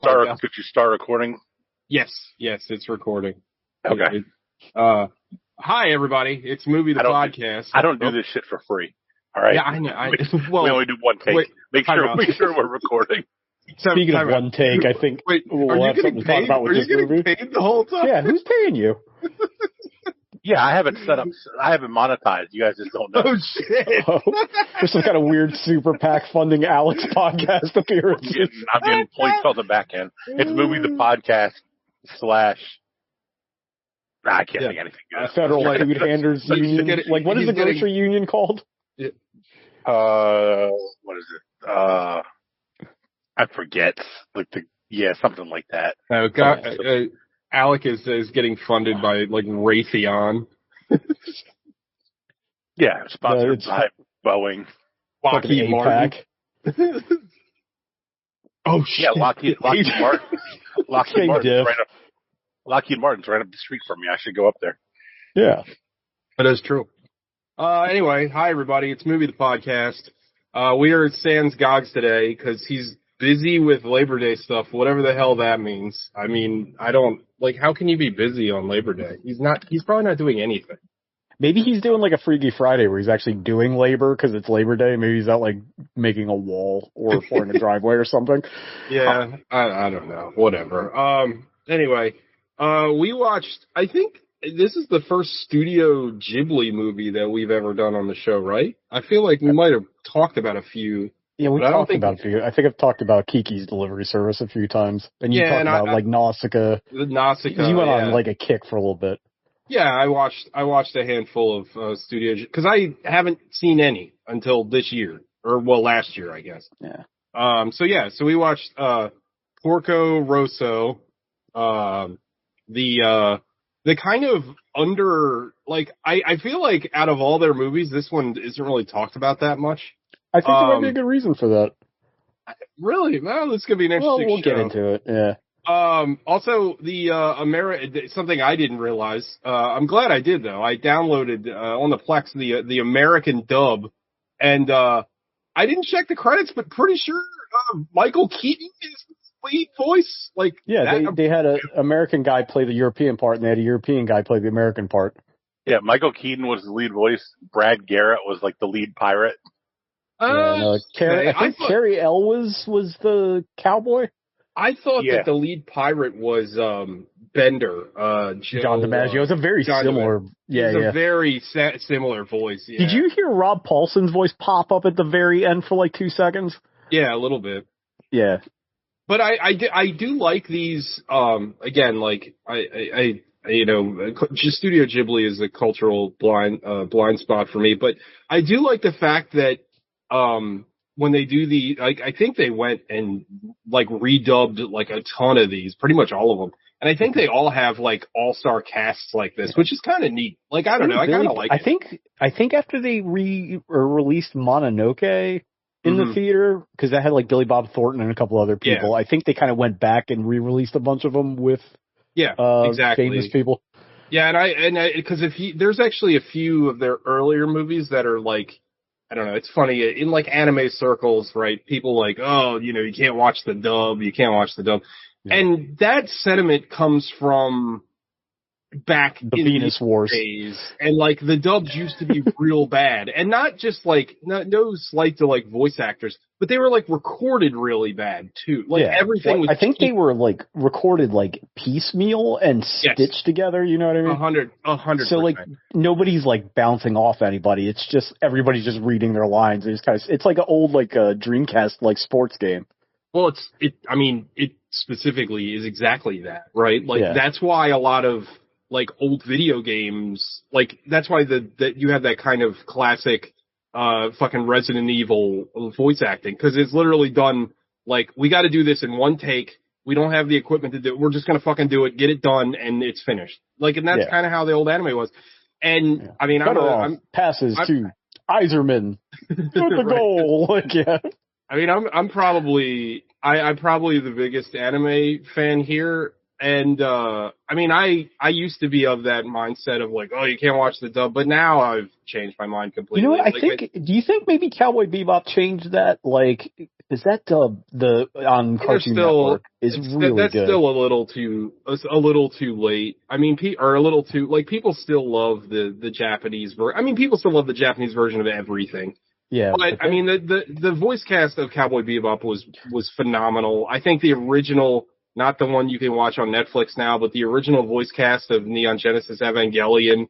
Could you start recording? Yes, it's recording. Okay. Hi, everybody. It's Movie the Podcast. I don't do this shit for free. All right. Yeah, I know. We only do one take. Wait, make sure we're recording. Speaking of one take, I think we'll have something to talk about with this movie. Paid the whole time? Yeah, who's paying you? Yeah, I haven't set up. I haven't monetized. You guys just don't know. Oh shit! There's some kind of weird super PAC funding Alex podcast appearance. I'm getting points on the back end. It's Movie the Podcast / I can't think anything good. Federal Food Handlers Union. What is the grocery union called? What is it? I forget. Something like that. Alec is getting funded by Raytheon. Yeah, sponsored by Boeing. Lockheed Martin. Oh shit! Yeah, Lockheed Martin. Lockheed Martin's right up the street from me. I should go up there. Yeah, that is true. Anyway, hi everybody. It's Movie the Podcast. We are at Sans Gogs today because he's busy with Labor Day stuff, whatever the hell that means. I mean, I don't how can you be busy on Labor Day? He's probably not doing anything. Maybe he's doing a Freaky Friday where he's actually doing labor because it's Labor Day. Maybe he's out making a wall or pouring a driveway or something. Yeah, I don't know. Whatever. Anyway, we watched, I think this is the first Studio Ghibli movie that we've ever done on the show, right? I feel like we might have talked about a few. Yeah, we talked about a few. I think I've talked about Kiki's Delivery Service a few times. And you talked about Nausicaa. Nausicaa. You went on a kick for a little bit. Yeah, I watched a handful of Studio because I haven't seen any until this year last year, I guess. Yeah. So we watched Porco Rosso, the kind of I feel like out of all their movies, this one isn't really talked about that much. I think there might be a good reason for that. Really? Well, this could be an interesting we'll get into it, yeah. Also, something I didn't realize. I'm glad I did though. I downloaded on the Plex the American dub, and I didn't check the credits, but pretty sure Michael Keaton is the lead voice. They had an American guy play the European part, and they had a European guy play the American part. Yeah, Michael Keaton was the lead voice. Brad Garrett was the lead pirate. I think Carrie Elwes was the cowboy. I thought that the lead pirate was Bender. John DiMaggio. It's a very similar. A very similar voice. Yeah. Did you hear Rob Paulson's voice pop up at the very end for 2 seconds? Yeah, a little bit. Yeah, but I do like these. Again, just Studio Ghibli is a cultural blind spot for me. But I do like the fact that when they do I think they went and redubbed a ton of these, pretty much all of them. And I think they all have all-star casts like this, which is kind of neat. I don't know, I kind of like it. I think after they released Mononoke in the theater, because that had Billy Bob Thornton and a couple other people, I think they kind of went back and re-released a bunch of them with exactly. famous people. Yeah, and because there's actually a few of their earlier movies that are I don't know, it's funny, in anime circles, right, people you can't watch the dub, Yeah. And that sentiment comes from back the in Venus Wars days, and the dubs used to be real bad, and not just no slight to voice actors, but they were recorded really bad too. Everything was. I think they were recorded piecemeal and stitched together. You know what I mean? 100%. So nobody's bouncing off anybody. It's just everybody's just reading their lines. It's like an old Dreamcast sports game. Well, it specifically is exactly that, right? That's why a lot of old video games, that's why that you have that kind of classic fucking Resident Evil voice acting, because it's literally done we got to do this in one take. We don't have the equipment to do it. We're just gonna fucking do it, get it done, and it's finished. And that's kind of how the old anime was. And I'm passes to Iserman with the goal. I'm probably the biggest anime fan here, and I used to be of that mindset of you can't watch the dub, but now I've changed my mind completely. You know what? Do you think maybe Cowboy Bebop changed that? Is that the on Cartoon Network is really that's good. Still a little too late. I mean, people still love the Japanese version. I mean, people still love the Japanese version of everything. Yeah, but I mean, the voice cast of Cowboy Bebop was phenomenal. I think the original, not the one you can watch on Netflix now, but the original voice cast of Neon Genesis Evangelion,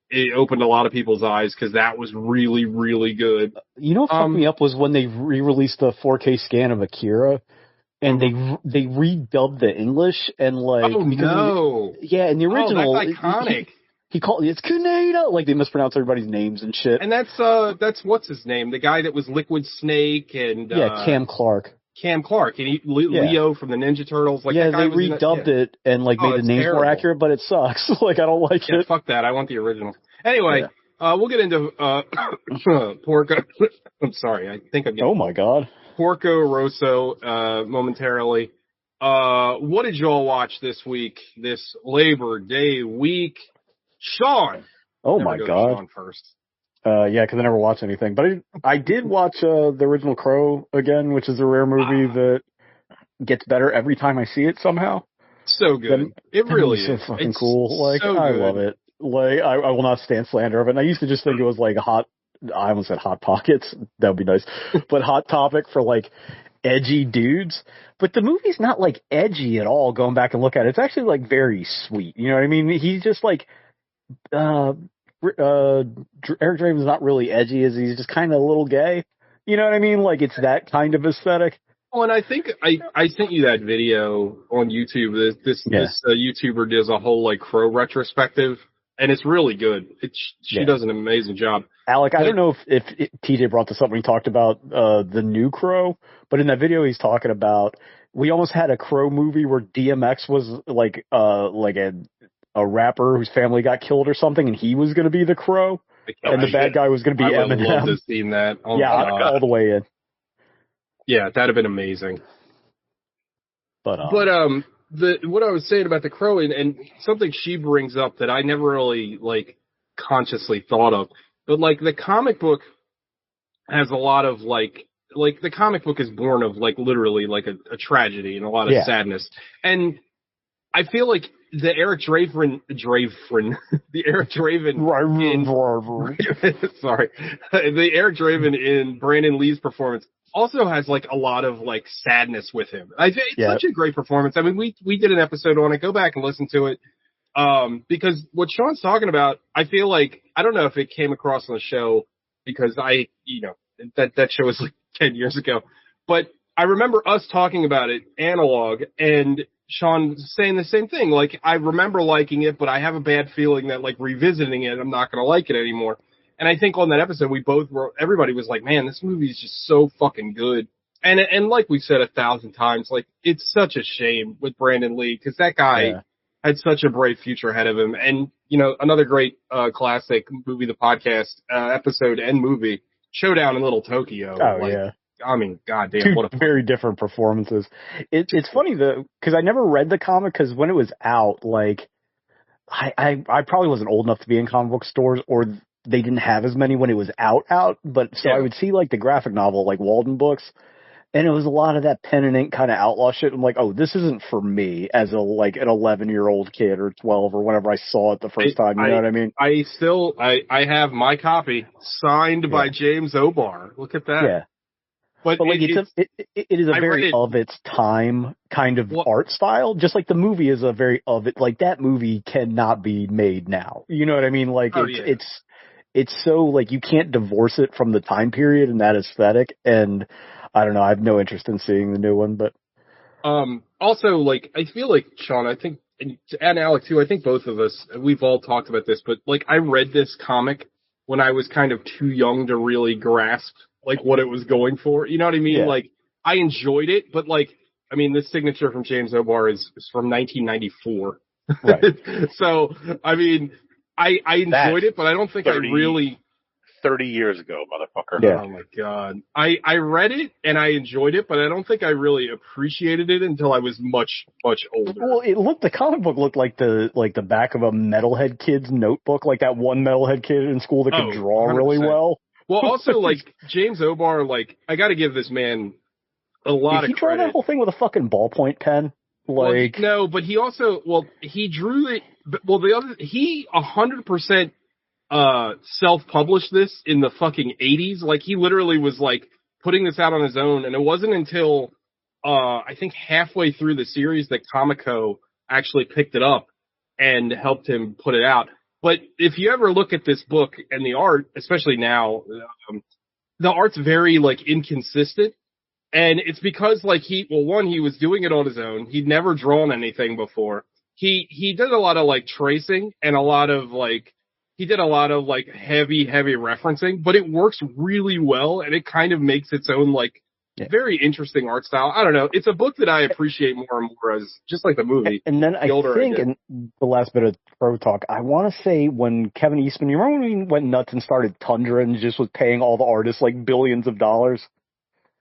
it opened a lot of people's eyes because that was really, really good. You know what fucked me up was when they re-released the 4K scan of Akira, and they redubbed the English and like in the original that's iconic. He called it's Kaneda, like they mispronounce everybody's names and shit. And that's what's his name, the guy that was Liquid Snake and Cam Clark. And Leo from the Ninja Turtles. Like they redubbed it and like made the names more accurate, but it sucks. Like I don't like it. Fuck that. I want the original. Anyway, we'll get into Porco. I'm sorry. I think I'm getting. Oh my god. Porco Rosso momentarily. What did y'all watch this week? This Labor Day week? Sean. Oh my god. Sean first. Because I never watched anything, but I did watch the original Crow again, which is a rare movie that gets better every time I see it somehow. So good. It really is. So fucking cool. Like so I love it. Like I will not stand slander of it. And I used to just think it was like I almost said Hot Pockets. That would be nice, but Hot Topic for like edgy dudes. But the movie's not like edgy at all. Going back and look at it, it's actually like very sweet. You know what I mean? He's just like. Eric Draven's not really edgy, as he's just kind of a little gay. You know what I mean? Like it's that kind of aesthetic. Oh, and I think I sent you that video on YouTube. This YouTuber does a whole like Crow retrospective, and it's really good. She does an amazing job. Alec, I don't know if TJ brought this up when he talked about the new Crow, but in that video he's talking about we almost had a Crow movie where DMX was like a rapper whose family got killed or something, and he was going to be the Crow, and the bad guy was going to be Eminem. I would love to have seen that. Oh, all the way in. Yeah, that'd have been amazing. But what I was saying about the Crow and something she brings up that I never really like consciously thought of, but like the comic book has a lot of like the comic book is born of like literally like a tragedy and a lot of sadness, and I feel like the Eric Draven in Brandon Lee's performance also has like a lot of like sadness with him. I think it's such a great performance. I mean, we did an episode on it. Go back and listen to it. Because what Sean's talking about, I feel like, I don't know if it came across on the show because that show was like 10 years ago, but I remember us talking about it analog and Sean saying the same thing. Like, I remember liking it, but I have a bad feeling that like revisiting it, I'm not going to like it anymore. And I think on that episode, everybody was like, man, this movie is just so fucking good. And like we said 1,000 times, like, it's such a shame with Brandon Lee, cause that guy had such a bright future ahead of him. And, another great, classic movie, the podcast, episode and movie, Showdown in Little Tokyo. Oh, yeah. I mean, goddamn, what very different performances. It's funny though, because I never read the comic because when it was out, like I probably wasn't old enough to be in comic book stores, or they didn't have as many when it was out. But so I would see like the graphic novel, like Walden Books, and it was a lot of that pen and ink kind of outlaw shit. I'm like, oh, this isn't for me as an 11-year-old kid or 12 or whenever I saw it the first time. You know what I mean? I have my copy signed by James O'Barr. Look at that. Yeah. But like it is a very of its time kind of art style, just like the movie is a very of it. Like that movie cannot be made now. You know what I mean? Like it's so like you can't divorce it from the time period and that aesthetic. And I don't know. I have no interest in seeing the new one, but also like I feel like Sean, I think, and Alec too. I think both of us, we've all talked about this, but like I read this comic when I was kind of too young to really grasp like what it was going for. You know what I mean? Yeah. Like I enjoyed it, but like, I mean, this signature from James O'Barr is from 1994. Right. So, I mean, I enjoyed it, but I don't think 30 years ago, motherfucker. Yeah. Oh my God. I read it and I enjoyed it, but I don't think I really appreciated it until I was much, much older. Well, the comic book looked like the back of a metalhead kid's notebook, like that one metalhead kid in school that could draw 100%. Really well. Well, also, like, James O'Barr, like, I gotta give this man a lot Did he of draw credit. that whole thing with a fucking ballpoint pen? Like, no, but he also, he drew it. Well, he 100% self-published this in the fucking 80s. Like, he literally was like putting this out on his own, and it wasn't until I think halfway through the series that Comico actually picked it up and helped him put it out. But if you ever look at this book and the art, especially now, the art's very like inconsistent. And it's because like he was doing it on his own. He'd never drawn anything before. He did a lot of like tracing and he did a lot of like heavy referencing, but it works really well and it kind of makes its own like very interesting art style. I don't know. It's a book that I appreciate more and more as just like the movie. And then I think in the last bit of pro talk, I want to say when Kevin Eastman, you remember when he went nuts and started Tundra and just was paying all the artists like billions of dollars?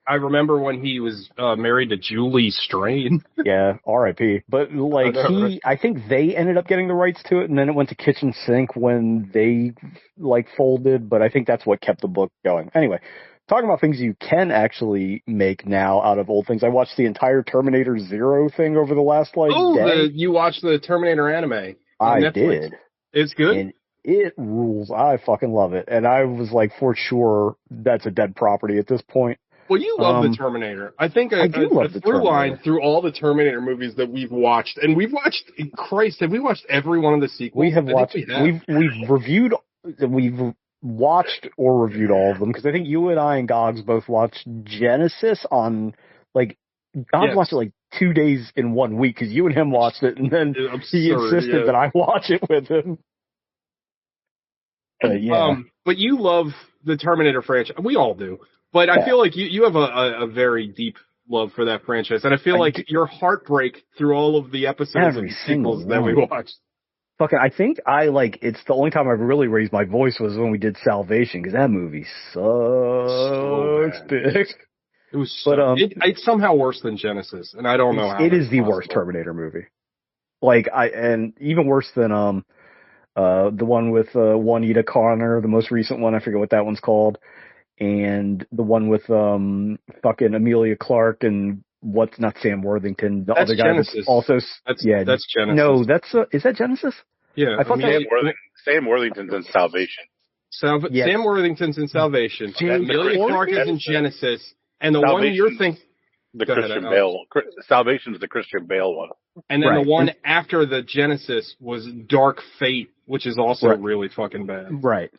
I remember when he was married to Julie Strain. Yeah, R.I.P. But like I think they ended up getting the rights to it, and then it went to Kitchen Sink when they like folded. But I think that's what kept the book going. Anyway, talking about things you can actually make now out of old things. I watched the entire Terminator Zero thing over the last day. You watched the Terminator anime? I Netflix. did. It's good. And it rules. I fucking love it. And I was like, for sure, that's a dead property at this point. Well, you love the Terminator. I think I do love the through line through all the Terminator movies that we've watched, and we've watched. Christ, have we watched every one of the sequels? We have watched. We've reviewed. We've watched or reviewed all of them because I think you and I and Gogs both watched Genesis on like Gogs watched it like 2 days in 1 week because you and him watched it, and then he insisted that I watch it with him. But you love the Terminator franchise. We all do. But I feel like you have a very deep love for that franchise. And I feel like your heartbreak through all of the episodes and sequels that we watched. Fucking, I think it's the only time I've really raised my voice was when we did Salvation, because that movie sucks big. It was it's somehow worse than Genesis, and I don't know how. It is the worst Terminator movie. And even worse than, the one with, Juanita Connor, the most recent one, I forget what that one's called. And the one with fucking Emilia Clarke and not Sam Worthington, the other guy Genesis. That's Genesis. No, is that Genesis? Yeah, I thought Sam Worthington's in Salvation. Sam Worthington's in Salvation. Emilia Clarke is in Genesis, and the one you're thinking, the Christian Bale. Salvation's the Christian Bale one, and then the one after the Genesis was Dark Fate, which is also really fucking bad. Right?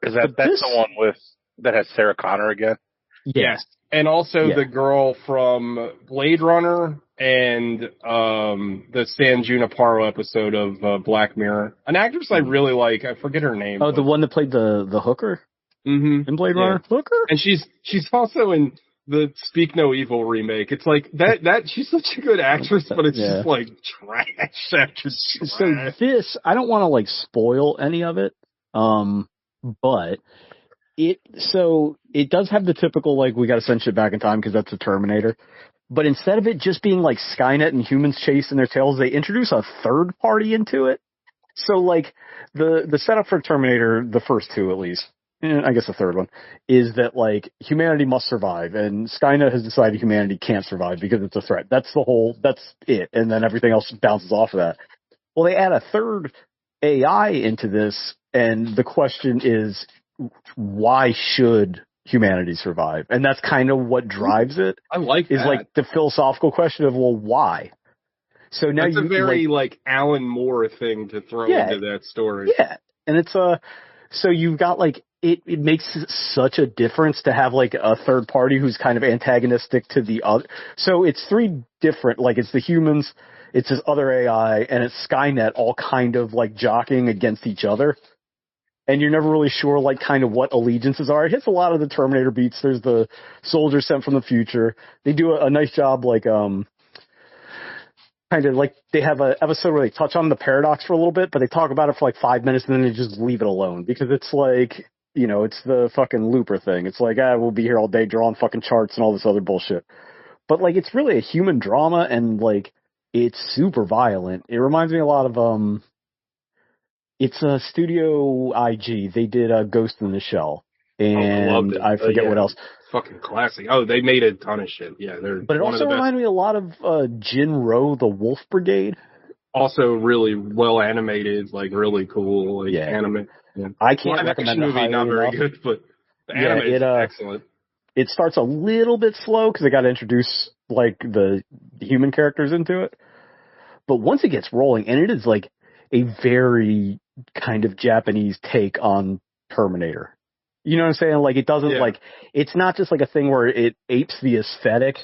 That's the one that has Sarah Connor again? Yes. And also the girl from Blade Runner and the San Junipero episode of Black Mirror. An actress I really like. I forget her name. Oh, the one that played the hooker? Mm-hmm. In Blade Runner? Hooker? And she's also in the Speak No Evil remake. It's like that she's such a good actress, but it's just like trash after trash. So this, I don't want to like spoil any of it, but it does have the typical, like, we gotta send shit back in time because that's a Terminator. But instead of it just being like Skynet and humans chasing their tails, they introduce a third party into it. So, like, the setup for Terminator, the first two at least, and I guess the third one, is that, like, humanity must survive, and Skynet has decided humanity can't survive because it's a threat. That's it. And then everything else bounces off of that. Well, they add a third AI into this, and the question is, why should humanity survive? And that's kind of what drives it. I like that. Is like the philosophical question of, well, why? So now that's a very like Alan Moore thing to throw into that story. Yeah. And it's so you've got like it makes such a difference to have like a third party who's kind of antagonistic to the other. So it's three different, like it's the humans, it's this other AI, and it's Skynet all kind of like jockeying against each other. And you're never really sure, like, kind of what allegiances are. It hits a lot of the Terminator beats. There's the soldier sent from the future. They do a nice job, like, kind of like they have an episode where they touch on the paradox for a little bit, but they talk about it for like 5 minutes and then they just leave it alone because it's like, you know, it's the fucking Looper thing. It's like, we'll be here all day drawing fucking charts and all this other bullshit. But, like, it's really a human drama and, like, it's super violent. It reminds me a lot of, it's a Studio IG. They did Ghost in the Shell. and I loved it. I forget what else. Fucking classic. Oh, they made a ton of shit. Yeah, they're But it one of also the best. reminded me a lot of Jinro, the Wolf Brigade. Also really well animated, like really cool, like anime. Yeah. I can't Live recommend action it movie, highly not very enough. good, but the anime is excellent. It starts a little bit slow because they got to introduce like the human characters into it. But once it gets rolling, and it is like a very kind of Japanese take on Terminator. You know what I'm saying? Like it doesn't like, it's not just like a thing where it apes the aesthetic,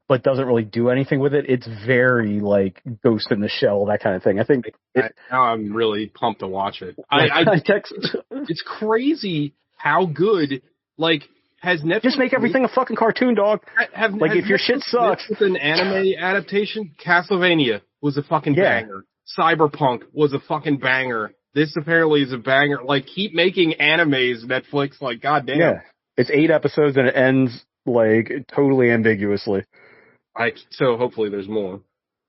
but doesn't really do anything with it. It's very like Ghost in the Shell, that kind of thing. I think now I'm really pumped to watch it. It's crazy how good, like, has Netflix just make everything a fucking cartoon, dog. If your shit sucks. With an anime adaptation, Castlevania was a fucking banger. Cyberpunk was a fucking banger. This apparently is a banger. Like, keep making animes, Netflix. Like, goddamn. Yeah, it's 8 episodes and it ends like totally ambiguously. So hopefully there's more.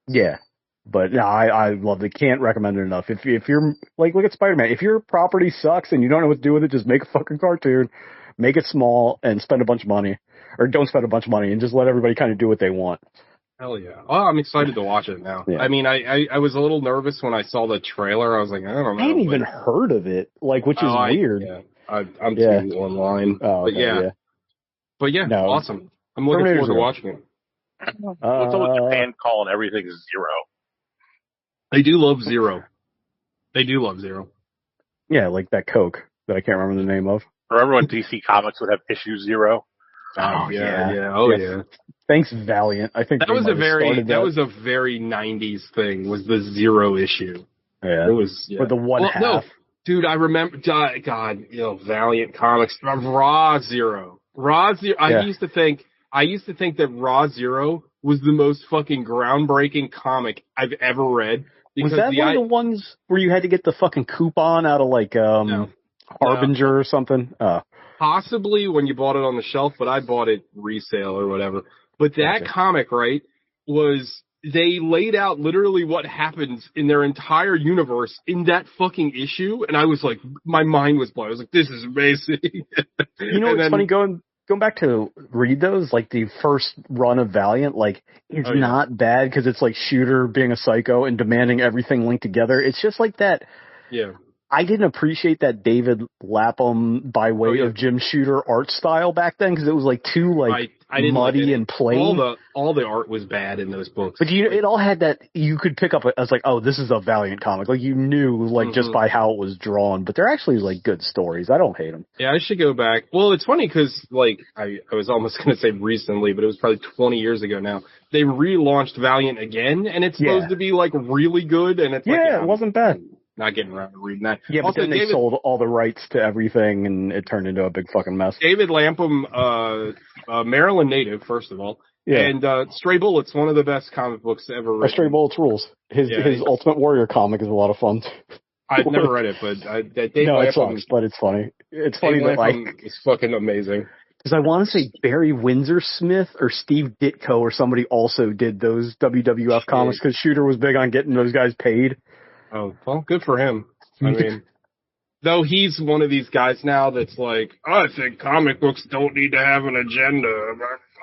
Yeah, but no, I love it. Can't recommend it enough. If you're like, look at Spider-Man. If your property sucks and you don't know what to do with it, just make a fucking cartoon. Make it small and spend a bunch of money, or don't spend a bunch of money and just let everybody kind of do what they want. Hell yeah! Oh, I'm excited to watch it now. Yeah. I mean, I was a little nervous when I saw the trailer. I was like, I don't know. I hadn't even heard of it, which is weird. I'm too online. Oh, okay, But yeah, awesome. I'm looking forward to watching it. What's up with Japan calling everything Zero? They do love Zero. They do love Zero. Yeah, like that Coke that I can't remember the name of. Remember when DC Comics would have issue 0? Oh yeah. Oh yeah. Thanks, Valiant. I think that was a very 90s thing. Was the Zero issue? Yeah, it was. Yeah. With the one half. No, dude, I remember. God, Valiant Comics. Raw Zero. I used to think that Raw Zero was the most fucking groundbreaking comic I've ever read. Was that one of the ones where you had to get the fucking coupon out of like Harbinger or something? Possibly when you bought it on the shelf, but I bought it resale or whatever. But that comic, right, they laid out literally what happens in their entire universe in that fucking issue, and I was like, my mind was blown. I was like, this is amazing. You know what's funny, going back to read those, like the first run of Valiant, like it's not bad because it's like Shooter being a psycho and demanding everything linked together. It's just like that. Yeah. I didn't appreciate that David Lapham by way of Jim Shooter art style back then because it was like too muddy and plain. All the art was bad in those books. But it all had that you could pick up as like, oh, this is a Valiant comic. Like you knew just by how it was drawn. But they're actually like good stories. I don't hate them. Yeah, I should go back. Well, it's funny because like I was almost going to say recently, but it was probably 20 years ago now. They relaunched Valiant again, and it's supposed to be like really good. And it's it wasn't bad. Not getting around to reading that. Yeah, but then they sold all the rights to everything, and it turned into a big fucking mess. David Lapham, Maryland native, first of all. Yeah. And Stray Bullets, one of the best comic books ever written. Stray Bullets rules. His Ultimate Warrior comic is a lot of fun. I've never read it, but Dave no, Lapham, it sucks, but it's funny. It's funny Dave that Lapham is fucking amazing. Because I want to say Barry Windsor Smith or Steve Ditko or somebody also did those WWF comics because Shooter was big on getting those guys paid. Oh, well, good for him. I mean, though he's one of these guys now that's like, I think comic books don't need to have an agenda.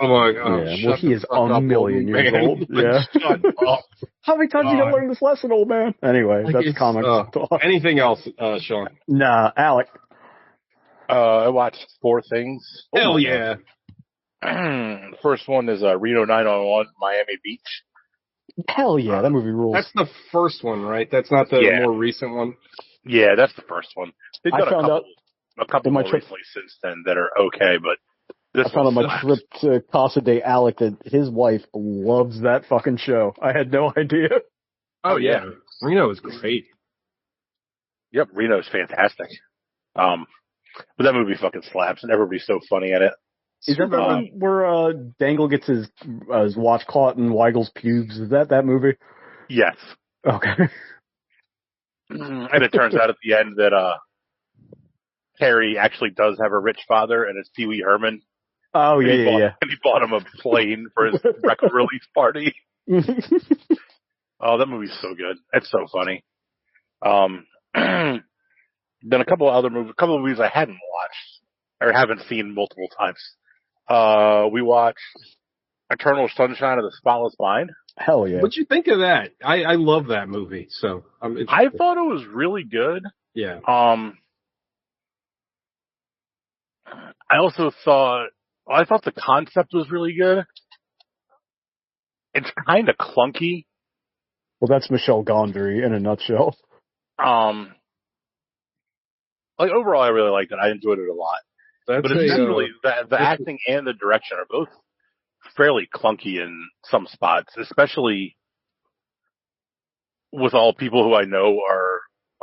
I'm like, well, he is a million years old. Yeah. Shut up. How many times you gonna learn this lesson, old man? Anyway, that's comic talk. Anything else, Sean? Nah, Alec. I watched 4 things. Hell yeah. The first one is Reno 911, Miami Beach. Hell yeah, that movie rules. That's the first one, right? That's not the more recent one? Yeah, that's the first one. They've done a couple more recently since then that are okay, but this I found on my trip to Casa de Alec that his wife loves that fucking show. I had no idea. Oh, yeah. Reno is great. Yep, Reno's fantastic. But that movie fucking slaps, and everybody's so funny in it. Is that the one where Dangle gets his watch caught in Weigel's pubes? Is that movie? Yes. Okay. And it turns out at the end that Harry actually does have a rich father, and it's Pee Wee Herman. Oh, yeah. And he bought him a plane for his record release party. Oh, that movie's so good. It's so funny. Then a couple of movies I hadn't watched. or haven't seen multiple times. We watched Eternal Sunshine of the Spotless Mind. Hell yeah. What'd you think of that? I love that movie, so I'm interested. I thought it was really good. Yeah. I thought the concept was really good. It's kind of clunky. Well, that's Michelle Gondry in a nutshell. Overall, I really liked it. I enjoyed it a lot. But essentially, the acting and the direction are both fairly clunky in some spots, especially with all people who I know are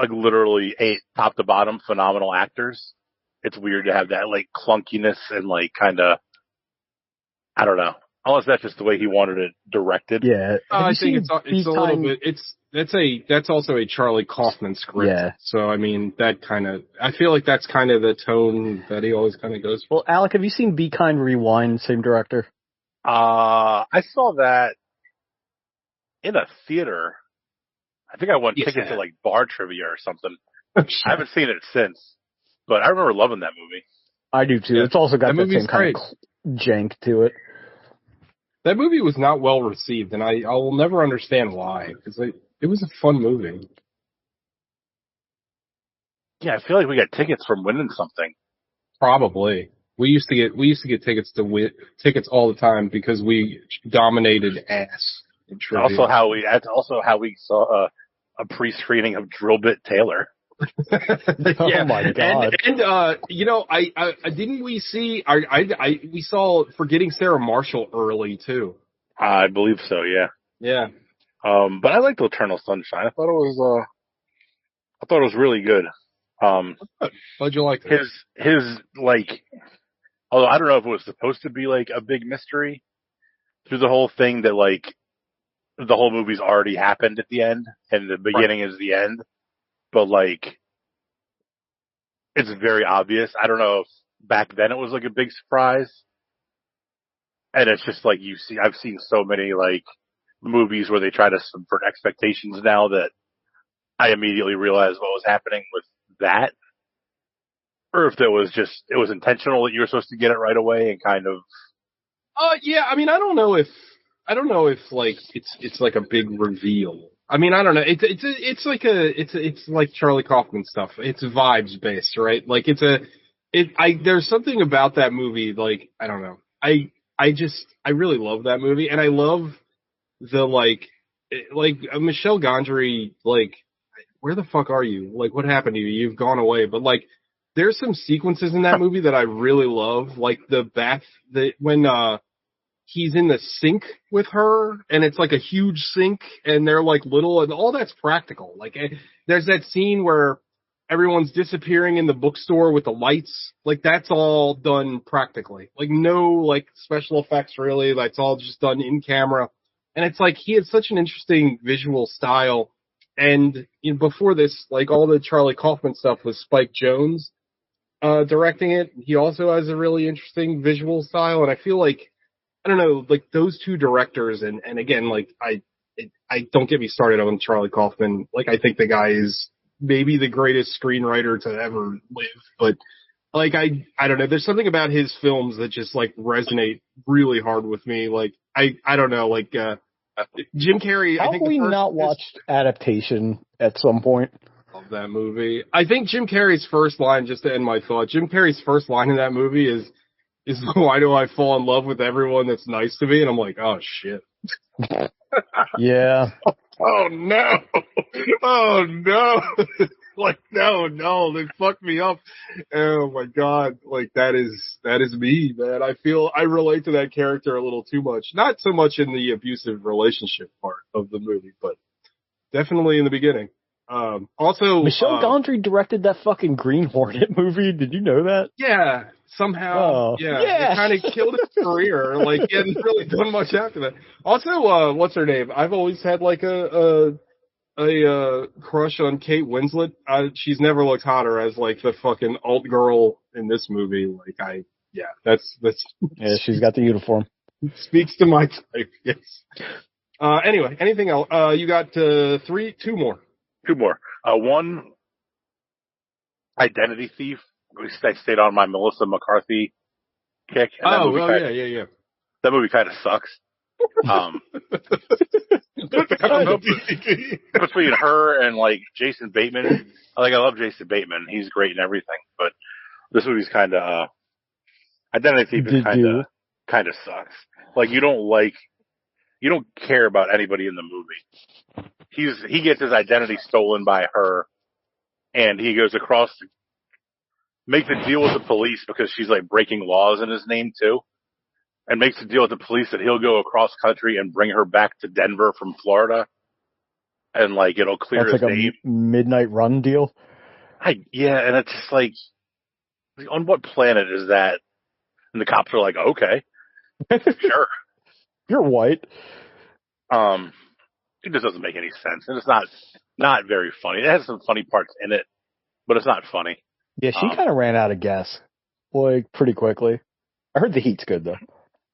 literally top to bottom phenomenal actors. It's weird to have that clunkiness and kind of, I don't know. Unless that's just the way he wanted it directed. Yeah, I think it's a little bit. That's also a Charlie Kaufman script. Yeah. So I mean, I feel like that's kind of the tone that he always kind of goes for. Well, Alec, have you seen Be Kind Rewind? Same director. I saw that in a theater. I think I won tickets to bar trivia or something. I haven't seen it since, but I remember loving that movie. I do too. Yeah. It's also got that same kind of jank to it. That movie was not well received, and I will never understand why, because it was a fun movie. Yeah, I feel like we got tickets from winning something. Probably. We used to get tickets tickets all the time because we dominated ass. That's also how we saw a pre-screening of Drillbit Taylor. Oh my god! And I didn't we see we saw Forgetting Sarah Marshall early too. I believe so. Yeah. Yeah. But I liked Eternal Sunshine. I thought it was really good. How'd you like it? His although I don't know if it was supposed to be a big mystery through the whole thing that the whole movie's already happened at the end and the beginning is the end. But it's very obvious. I don't know if back then it was a big surprise. And it's just I've seen so many movies where they try to subvert expectations now that I immediately realized what was happening with that. Or if it was intentional that you were supposed to get it right away and kind of. Yeah, I mean, I don't know if it's like a big reveal. I mean, I don't know. It's like Charlie Kaufman stuff. It's vibes based, right? There's something about that movie. I don't know. I really love that movie, and I love the Michelle Gondry. Where the fuck are you? What happened to you? You've gone away. But there's some sequences in that movie that I really love. When he's in the sink with her, and it's a huge sink, and they're little, and all that's practical. There's that scene where everyone's disappearing in the bookstore with the lights. That's all done practically. No special effects really. That's all just done in camera. And it's he had such an interesting visual style. And before this, all the Charlie Kaufman stuff was Spike Jonze directing it. He also has a really interesting visual style, and I feel I don't know, those two directors, and again, I don't get me started on Charlie Kaufman. I think the guy is maybe the greatest screenwriter to ever live, but I don't know, there's something about his films that just resonate really hard with me. I don't know, Jim Carrey. How have we not watched Adaptation at some point? Love that movie. I think Jim Carrey's first line, just to end my thought, Jim Carrey's first line in that movie is why do I fall in love with everyone that's nice to me? And I'm oh shit. Yeah. Oh no. Oh no. No, they fucked me up. Oh my god. That is me, man. I relate to that character a little too much. Not so much in the abusive relationship part of the movie, but definitely in the beginning. Also, Michelle Gondry directed that fucking Green Hornet movie. Did you know that? Yeah, somehow. It kind of killed his career. He hadn't really done much after that. Also, what's her name? I've always had a crush on Kate Winslet. She's never looked hotter as the fucking alt girl in this movie. That's yeah, she's got the uniform. Speaks to my type. Yes. Anyway, anything else? You got two more. One, Identity Thief, I stayed on my Melissa McCarthy kick. And yeah. That movie kind of sucks. Between her and like Jason Bateman, I love Jason Bateman. He's great in everything, but this movie's kind of Identity Thief is kind of sucks. Like you don't care about anybody in the movie. He gets his identity stolen by her, and he goes across to make the deal with the police because she's like breaking laws in his name too. And makes a deal with the police that he'll go across country and bring her back to Denver from Florida. And like, it'll clear his name. A midnight run deal? And it's just like, on what planet is that? And the cops are like, okay, sure. You're white. It just doesn't make any sense. And it's not very funny. It has some funny parts in it, but it's not funny. Yeah, she kind of ran out of gas, like, pretty quickly. I heard the heat's good, though.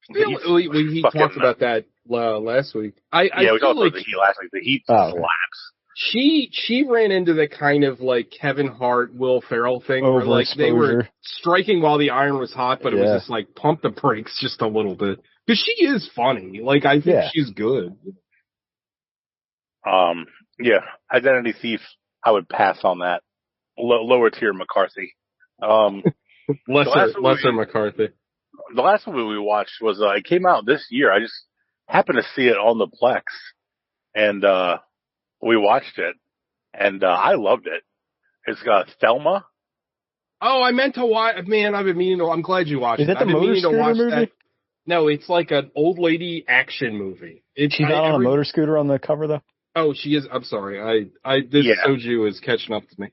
We talked about that last week. We talked about the heat last week. The heat slaps. She ran into the kind of like Kevin Hart, Will Ferrell thing where like they were striking while the iron was hot, but it was just like pump the brakes just a little bit. Because she is funny. Like I think she's good. Identity Thief, I would pass on that. Lower tier McCarthy. Lesser McCarthy. The last movie we watched was, it came out this year. I just happened to see it on the Plex, and we watched it, and I loved it. It's got Thelma. Oh, I meant to watch. Man, I've been meaning to. I'm glad you watched it. Is that the motor scooter movie? That. No, it's like an old lady action movie. She's not on a motor scooter on the cover, though? Oh, she is. I'm sorry. This soju is catching up to me.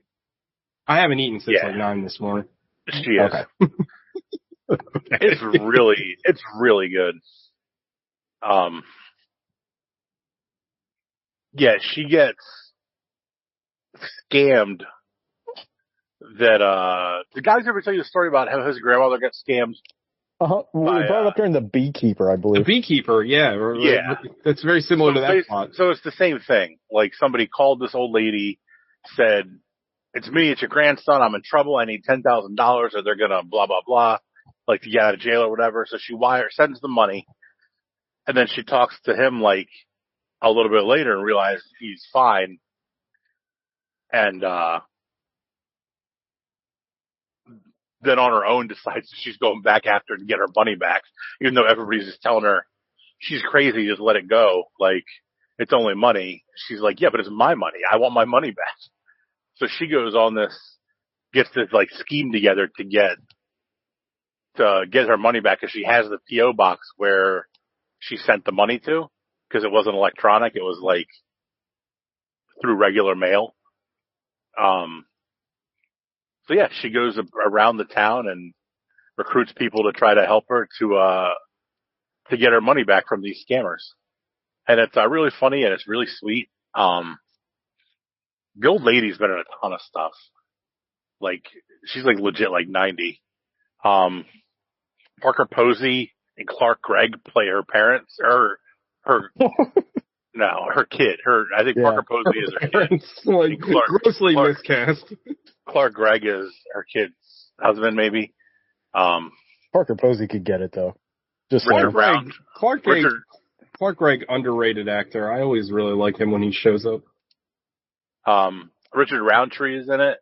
I haven't eaten since like 9 this morning. She is. Okay. It's really good. She gets scammed. That the guys ever tell you the story about how his grandmother got scammed? We brought up during the Beekeeper, I believe. The Beekeeper, yeah. That's very similar to that plot. So it's the same thing. Like somebody called this old lady, said, "It's me, it's your grandson, I'm in trouble, I need $10,000 or they're gonna blah, blah, blah, like to get out of jail or whatever." So she sends the money, and then she talks to him like a little bit later and realizes he's fine. And then on her own decides she's going back after to get her money back, even though everybody's just telling her she's crazy, just let it go. Like, it's only money. She's like, yeah, but it's my money. I want my money back. So she goes on gets this like scheme together to get her money back, because she has the P.O. box where she sent the money to, because it wasn't electronic. It was like through regular mail. So yeah, she goes around the town and recruits people to try to help her to get her money back from these scammers. And it's really funny and it's really sweet. The old lady's been in a ton of stuff. Like, she's like legit like 90. Parker Posey and Clark Gregg play her parents, her kid. I think Parker Posey is her kid. Like, grossly miscast. Clark Gregg is her kid's husband, maybe. Parker Posey could get it, though. Just Clark Gregg, underrated actor. I always really like him when he shows up. Richard Roundtree is in it,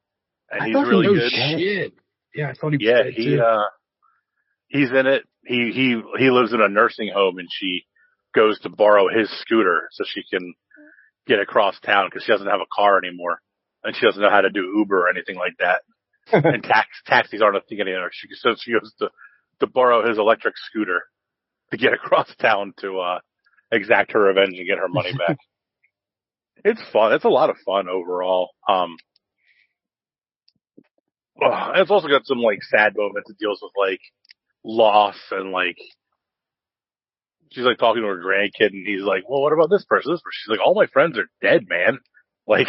and he's really good. Shit. Yeah, I thought he was too. He's in it. He lives in a nursing home, and she goes to borrow his scooter so she can get across town because she doesn't have a car anymore, and she doesn't know how to do Uber or anything like that. And taxis aren't a thing anymore. So she goes to borrow his electric scooter to get across town to exact her revenge and get her money back. It's fun. It's a lot of fun overall. It's also got some like sad moments. It deals with like loss and like she's like talking to her grandkid and he's like, "Well, what about this person? This person?" She's like, "All my friends are dead, man. Like,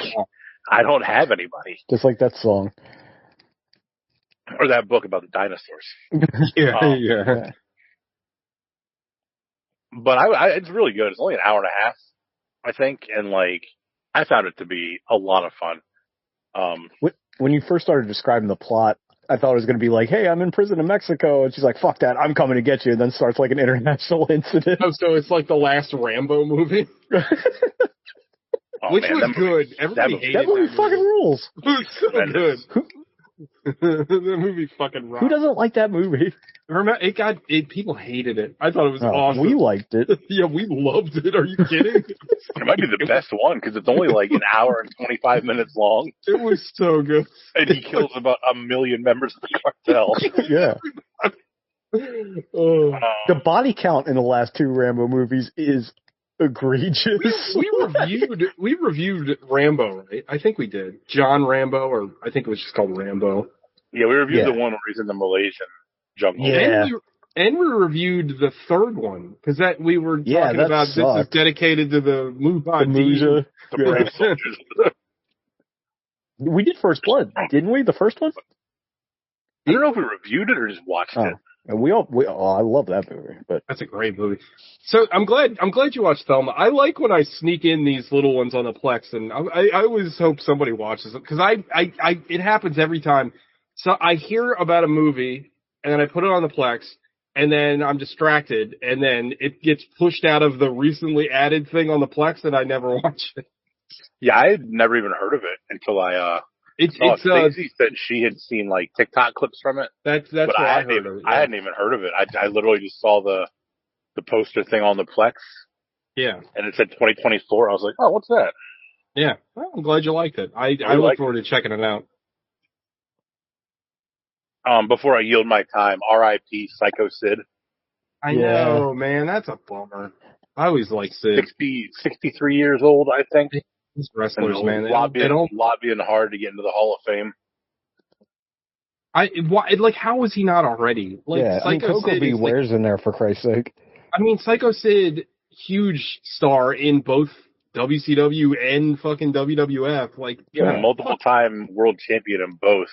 I don't have anybody." Just like that song. Or that book about the dinosaurs. Yeah. But it's really good. It's only an hour and a half, I think, and like I found it to be a lot of fun. When you first started describing the plot, I thought it was going to be like, hey, I'm in prison in Mexico. And she's like, fuck that, I'm coming to get you. And then starts like an international incident. Oh, so it's like the last Rambo movie? Oh, Which man, was good. Everybody hated that movie. Fucking rules. It was so good. The movie fucking rocked. Who doesn't like that movie? Remember, people hated it. I thought it was awesome. We liked it. Yeah, we loved it. Are you kidding? It might be the best one because it's only like an hour and 25 minutes long. It was so good. And he kills about 1 million members of the cartel. Yeah. The body count in the last 2 Rambo movies is egregious. We reviewed Rambo, right? I think we did. John Rambo, or I think it was just called Rambo. Yeah, we reviewed the one where he's in the Malaysian jungle. Yeah. And we reviewed the third one, because we were talking about sucked. this is dedicated to the Mujahideen. The brave soldiers. We did First Blood, didn't we? The first one? I don't know if we reviewed it or just watched it. And I love that movie. But that's a great movie. So I'm glad you watched Thelma. I like when I sneak in these little ones on the Plex, and I always hope somebody watches it, because it happens every time. So I hear about a movie, and then I put it on the Plex, and then I'm distracted, and then it gets pushed out of the recently added thing on the Plex, and I never watch it. Yeah, I had never even heard of it until Stacey said she had seen like TikTok clips from it. That's what I heard of it. I hadn't even heard of it. I literally just saw the poster thing on the Plex. Yeah. And it said 2024. I was like, oh, what's that? Yeah. Well, I'm glad you liked it. I look forward to checking it out. Before I yield my time, R.I.P. Psycho Sid. I know, man. That's a bummer. I always like Sid. 63 years old, I think. These wrestlers, man. Lobbying hard to get into the Hall of Fame. How was he not already? Psycho Sid wears in there, for Christ's sake. I mean, Psycho Sid, huge star in both WCW and fucking WWF. Multiple time world champion in both.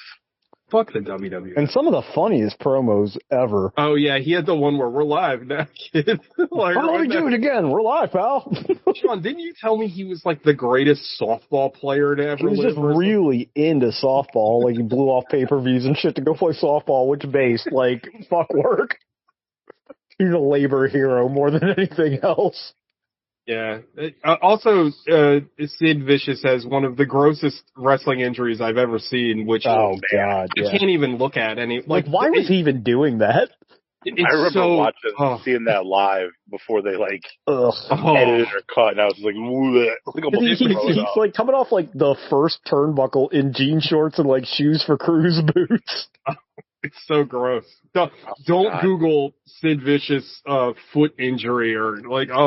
Fuck the WWF. And some of the funniest promos ever. Oh, yeah, he had the one where we're live now, kid. Let me do it again. We're live, pal. Sean, didn't you tell me he was like the greatest softball player to ever live? He was just really into softball. Like, he blew off pay-per-views and shit to go play softball, which base, fuck work. He's a labor hero more than anything else. Yeah. Also, Sid Vicious has one of the grossest wrestling injuries I've ever seen, which God, you can't even look at any. Why was he even doing that? I remember seeing that live before they edited or cut, and I was like, he's like coming off the first turnbuckle in jean shorts and shoes for cruise boots. It's so gross. Don't Google Sid Vicious foot injury or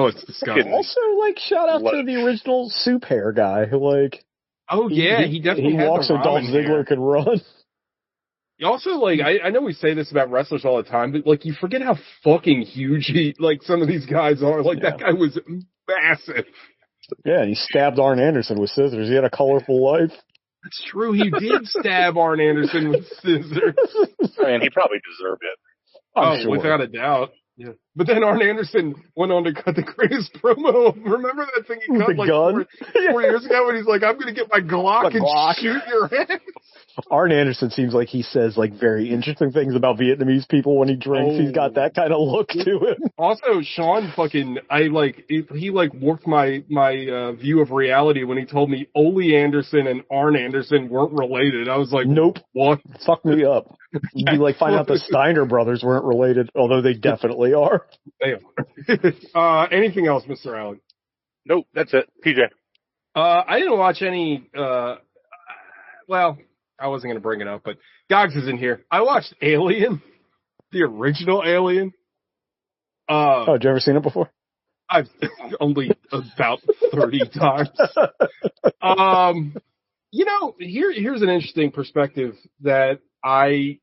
it's disgusting. Also, shout out to the original soup hair guy. He definitely walks so Dolph Ziggler can run. Also, I know we say this about wrestlers all the time, but you forget how fucking huge some of these guys are. That guy was massive. Yeah, and he stabbed Arn Anderson with scissors. He had a colorful life. That's true. He did stab Arn Anderson with scissors. I mean, he probably deserved it. Sure. Without a doubt. Yeah. But then Arn Anderson went on to cut the greatest promo. Remember that thing he cut 4 years ago when he's like, I'm going to get my Glock and shoot your head? Arn Anderson seems like he says very interesting things about Vietnamese people when he drinks. He's got that kind of look to him. Also, Sean he warped my view of reality when he told me Ole Anderson and Arn Anderson weren't related. I was like, nope. What? Fuck me up. You'd be finding out the Steiner brothers weren't related, although they definitely are. They are. Anything else, Mr. Allen? Nope, that's it. PJ. I didn't watch any, I wasn't going to bring it up, but Gogs is in here. I watched Alien, the original Alien. Had you ever seen it before? I've only about 30 times. Here's an interesting perspective that I've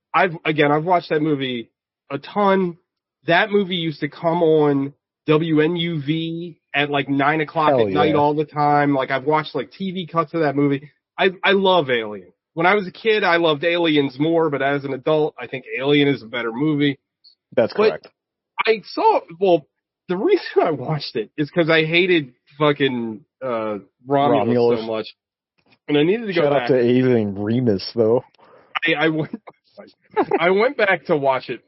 watched that movie a ton. That movie used to come on WNUV at 9 o'clock at night all the time. I've watched TV cuts of that movie. I love Alien. When I was a kid, I loved Aliens more, but as an adult, I think Alien is a better movie. That's correct. The reason I watched it is because I hated fucking Romulus so much. And I needed to go back. Shout out to Alien Remus, though. I went I went back to watch it.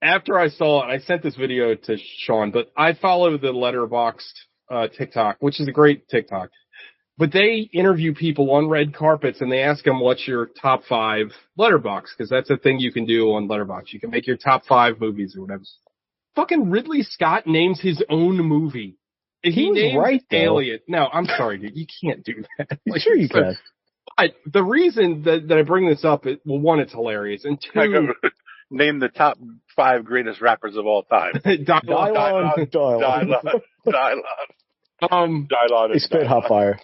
After I saw it, I sent this video to Sean, but I follow the Letterboxd TikTok, which is a great TikTok. But they interview people on red carpets and they ask them what's your top 5 Letterboxd, because that's a thing you can do on Letterboxd. You can make your top 5 movies or whatever. Fucking Ridley Scott names his own movie. He named right, Alien. No, I'm sorry, dude. You can't do that. Like, sure you can. But the reason that I bring this up, one, it's hilarious, and two, name the top 5 greatest rappers of all time. Dylon. Dylon He spit hot fire.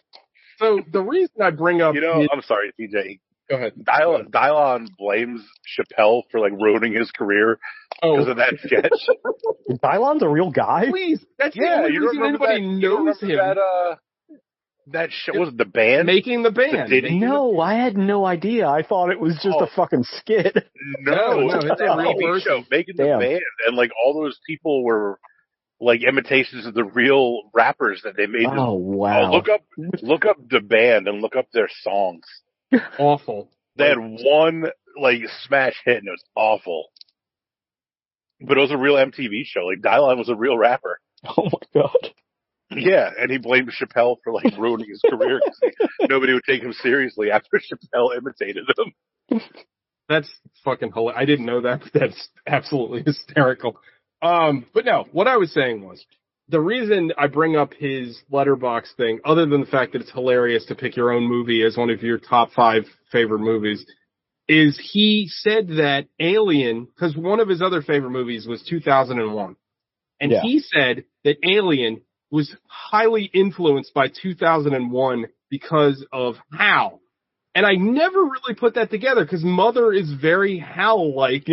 So the reason I bring up, I'm sorry, TJ. Go ahead. Dylon blames Chappelle for like ruining his career because of that sketch. Dylon's a real guy? Please, that's the only reason anybody knows him. That show was the band? Making the Band. No, I had no idea. I thought it was just a fucking skit. No, it's a real show. Making the Band. And like all those people were like imitations of the real rappers that they made. Oh, wow. Look up the band and look up their songs. Awful. They had one like smash hit and it was awful. But it was a real MTV show. Like Dylon was a real rapper. Oh my god. Yeah, and he blamed Chappelle for like ruining his career because nobody would take him seriously after Chappelle imitated him. That's fucking hilarious. I didn't know that, but that's absolutely hysterical. But no, what I was saying was, the reason I bring up his Letterboxd thing, other than the fact that it's hilarious to pick your own movie as one of your top 5 favorite movies, is he said that Alien, because one of his other favorite movies was 2001, and he said that Alien was highly influenced by 2001 because of Hal. And I never really put that together because Mother is very Hal-like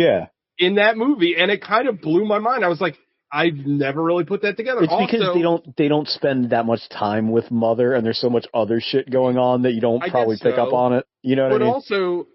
in that movie, and it kind of blew my mind. I was like, I've never really put that together. It's also, because they don't spend that much time with Mother, and there's so much other shit going on that you don't probably pick up on it. You know what I mean? But also,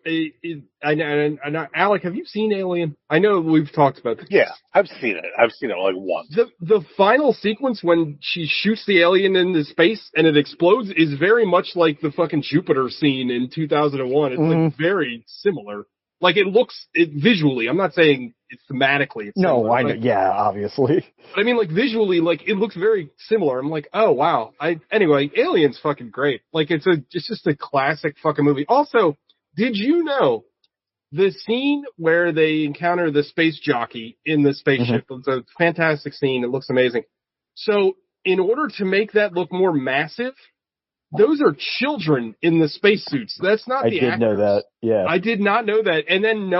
Alec, have you seen Alien? I know we've talked about this. Yeah, I've seen it. I've seen it like once. The final sequence when she shoots the alien into space and it explodes is very much like the fucking Jupiter scene in 2001. It's like very similar. Like it looks visually. I'm not saying it's thematically. It's no, similar, I know. Yeah, obviously. But I mean, like visually, like it looks very similar. I'm like, oh wow. Anyway, Alien's fucking great. Like it's just a classic fucking movie. Also, did you know the scene where they encounter the space jockey in the spaceship? It's a fantastic scene. It looks amazing. So in order to make that look more massive, those are children in the spacesuits. That's not the actors. I did know that, yeah. I did not know that. And then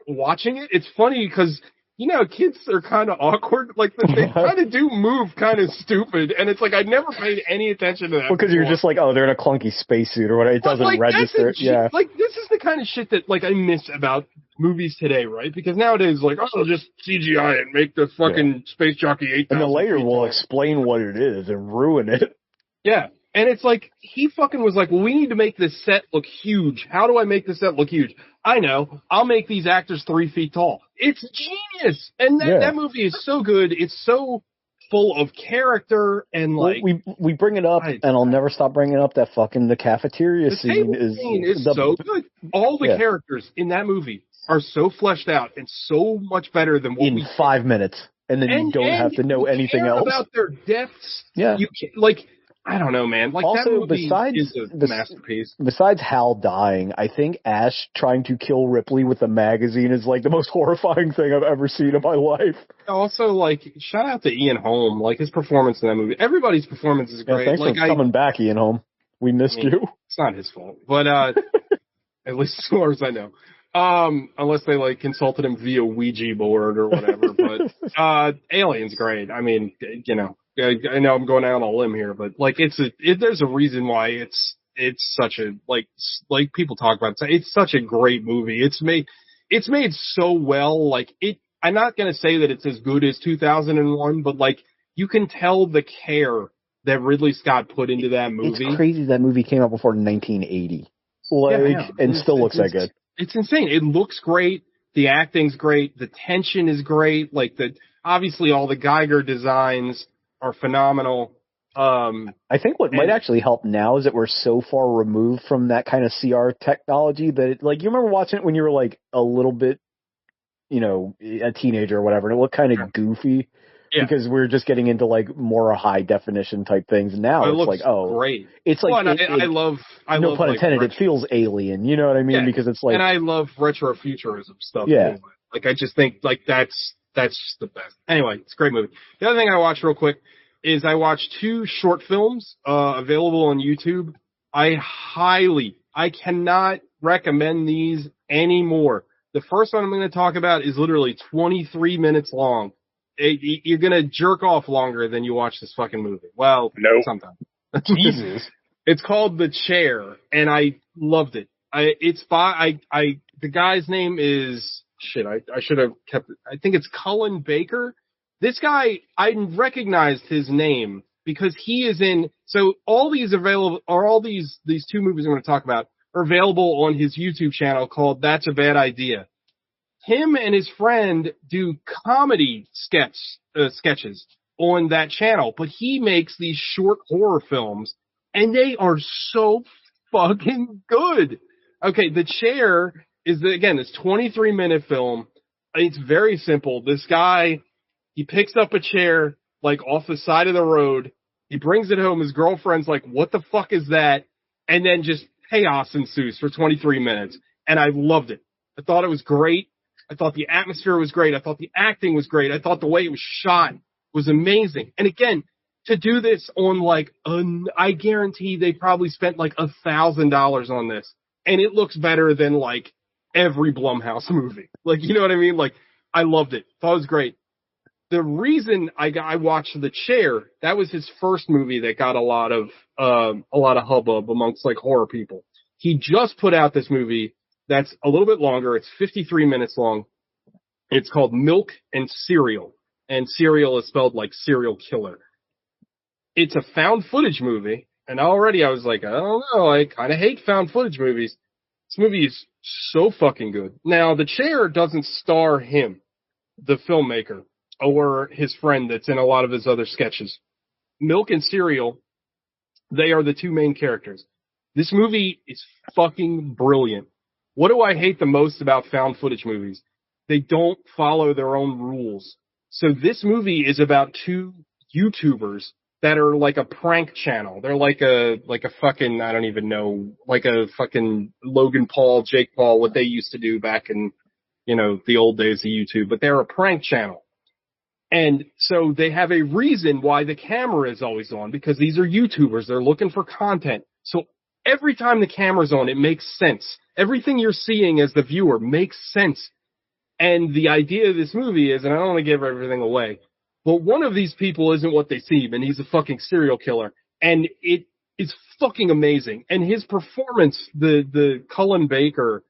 watching it, it's funny because, you know, kids are kind of awkward. Like, they kind of do move kind of stupid. And it's like, I never paid any attention to that. Because you're just like, oh, they're in a clunky spacesuit or whatever. It doesn't register. Yeah. Like, this is the kind of shit that, like, I miss about movies today, right? Because nowadays, like, oh, just CGI and make the fucking space jockey 8,000. And the later will explain what it is and ruin it. Yeah. And it's like, he fucking was like, well, we need to make this set look huge. How do I make this set look huge? I know. I'll make these actors 3 feet tall. It's genius. And that movie is so good. It's so full of character and like... We bring it up, and I'll never stop bringing up that fucking the cafeteria scene is so good. All the characters in that movie are so fleshed out and so much better than what in 5 minutes. And then you don't have to know anything else. About their deaths. Yeah. I don't know, man. Like, also, that movie is a masterpiece. Besides Hal dying, I think Ash trying to kill Ripley with a magazine is like the most horrifying thing I've ever seen in my life. Also, like, shout out to Ian Holm. Like, his performance in that movie. Everybody's performance is great. Thanks for coming back, Ian Holm. We missed you. It's not his fault. But, at least as far as I know. Unless they, like, consulted him via Ouija board or whatever. But, Alien's great. I mean, you know. I know I'm going out on a limb here, but like there's a reason why it's such a like people talk about it. It's such a great movie. It's made so well. Like I'm not gonna say that it's as good as 2001, but like you can tell the care that Ridley Scott put into that movie. It's crazy that movie came out before 1980, and still looks that good. It's insane. It looks great. The acting's great. The tension is great. Like obviously all the Geiger designs are phenomenal. I think what might actually help now is that we're so far removed from that kind of CR technology that you remember watching it when you were like a little bit, a teenager or whatever, and it looked kind of goofy because we're just getting into like more high definition type things. Now it's like, great. It's like, I love no pun intended, it feels alien, you know what I mean? Yeah. Because it's like, and I love retrofuturism stuff. Yeah. Anyway. Like I just think like that's just the best. Anyway, it's a great movie. The other thing I watched real quick is I watched 2 short films, available on YouTube. I cannot recommend these anymore. The first one I'm going to talk about is literally 23 minutes long. You're going to jerk off longer than you watch this fucking movie. Well, Nope. sometimes. Jesus. It's called The Chair, and I loved it. The guy's name is, I should have kept it. I think it's Cullen Baker. This guy, I recognized his name because he is in, so all these 2 movies I'm going to talk about are available on his YouTube channel called That's a Bad Idea. Him and his friend do comedy sketches on that channel, but he makes these short horror films, and they are so fucking good. Okay, The Chair is, this 23-minute film. It's very simple. This guy, he picks up a chair, like, off the side of the road. He brings it home. His girlfriend's like, what the fuck is that? And then just chaos ensues for 23 minutes. And I loved it. I thought it was great. I thought the atmosphere was great. I thought the acting was great. I thought the way it was shot was amazing. And again, to do this on I guarantee they probably spent like $1,000 on this. And it looks better than like every Blumhouse movie. Like, you know what I mean? Like, I loved it. Thought it was great. The reason I watched The Chair, that was his first movie that got a lot of hubbub amongst like horror people. He just put out this movie that's a little bit longer. It's 53 minutes long. It's called Milk and Cereal. And cereal is spelled like serial killer. It's a found footage movie. And already I was like, I don't know. I kind of hate found footage movies. This movie is so fucking good. Now, The Chair doesn't star him, the filmmaker, or his friend that's in a lot of his other sketches. Milk and Cereal, they are the 2 main characters. This movie is fucking brilliant. What do I hate the most about found footage movies? They don't follow their own rules. So this movie is about 2 YouTubers that are like a prank channel. They're like a fucking, I don't even know, like a fucking Logan Paul, Jake Paul, what they used to do back in, the old days of YouTube. But they're a prank channel. And so they have a reason why the camera is always on, because these are YouTubers. They're looking for content. So every time the camera's on, it makes sense. Everything you're seeing as the viewer makes sense. And the idea of this movie is, and I don't want to give everything away, but one of these people isn't what they seem, and he's a fucking serial killer. And it is fucking amazing. And his performance, the Cullen Baker,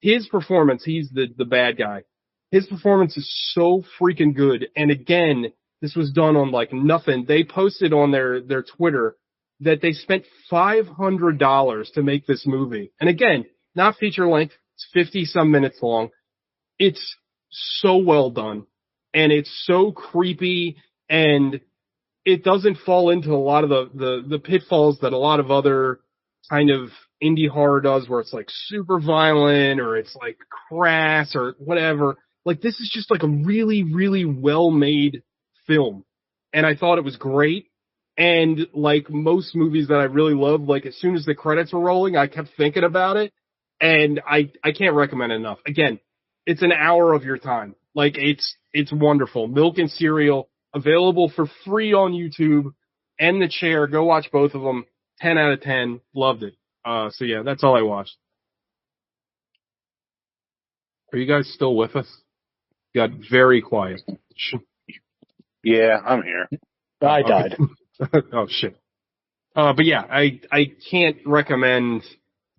his performance, he's the bad guy. His performance is so freaking good. And again, this was done on like nothing. They posted on their Twitter that they spent $500 to make this movie. And again, not feature length. It's 50 some minutes long. It's so well done, and it's so creepy, and it doesn't fall into a lot of the pitfalls that a lot of other kind of indie horror does, where it's like super violent or it's like crass or whatever. Like, this is just like a really, really well-made film, and I thought it was great. And like most movies that I really love, like as soon as the credits were rolling, I kept thinking about it, and I can't recommend it enough. Again, it's an hour of your time. Like, it's wonderful. Milk and Cereal, available for free on YouTube, and The Chair. Go watch both of them. 10 out of 10. Loved it. So yeah, that's all I watched. Are you guys still with us? You got very quiet. Yeah, I'm here. I died. Oh shit. But yeah, I can't recommend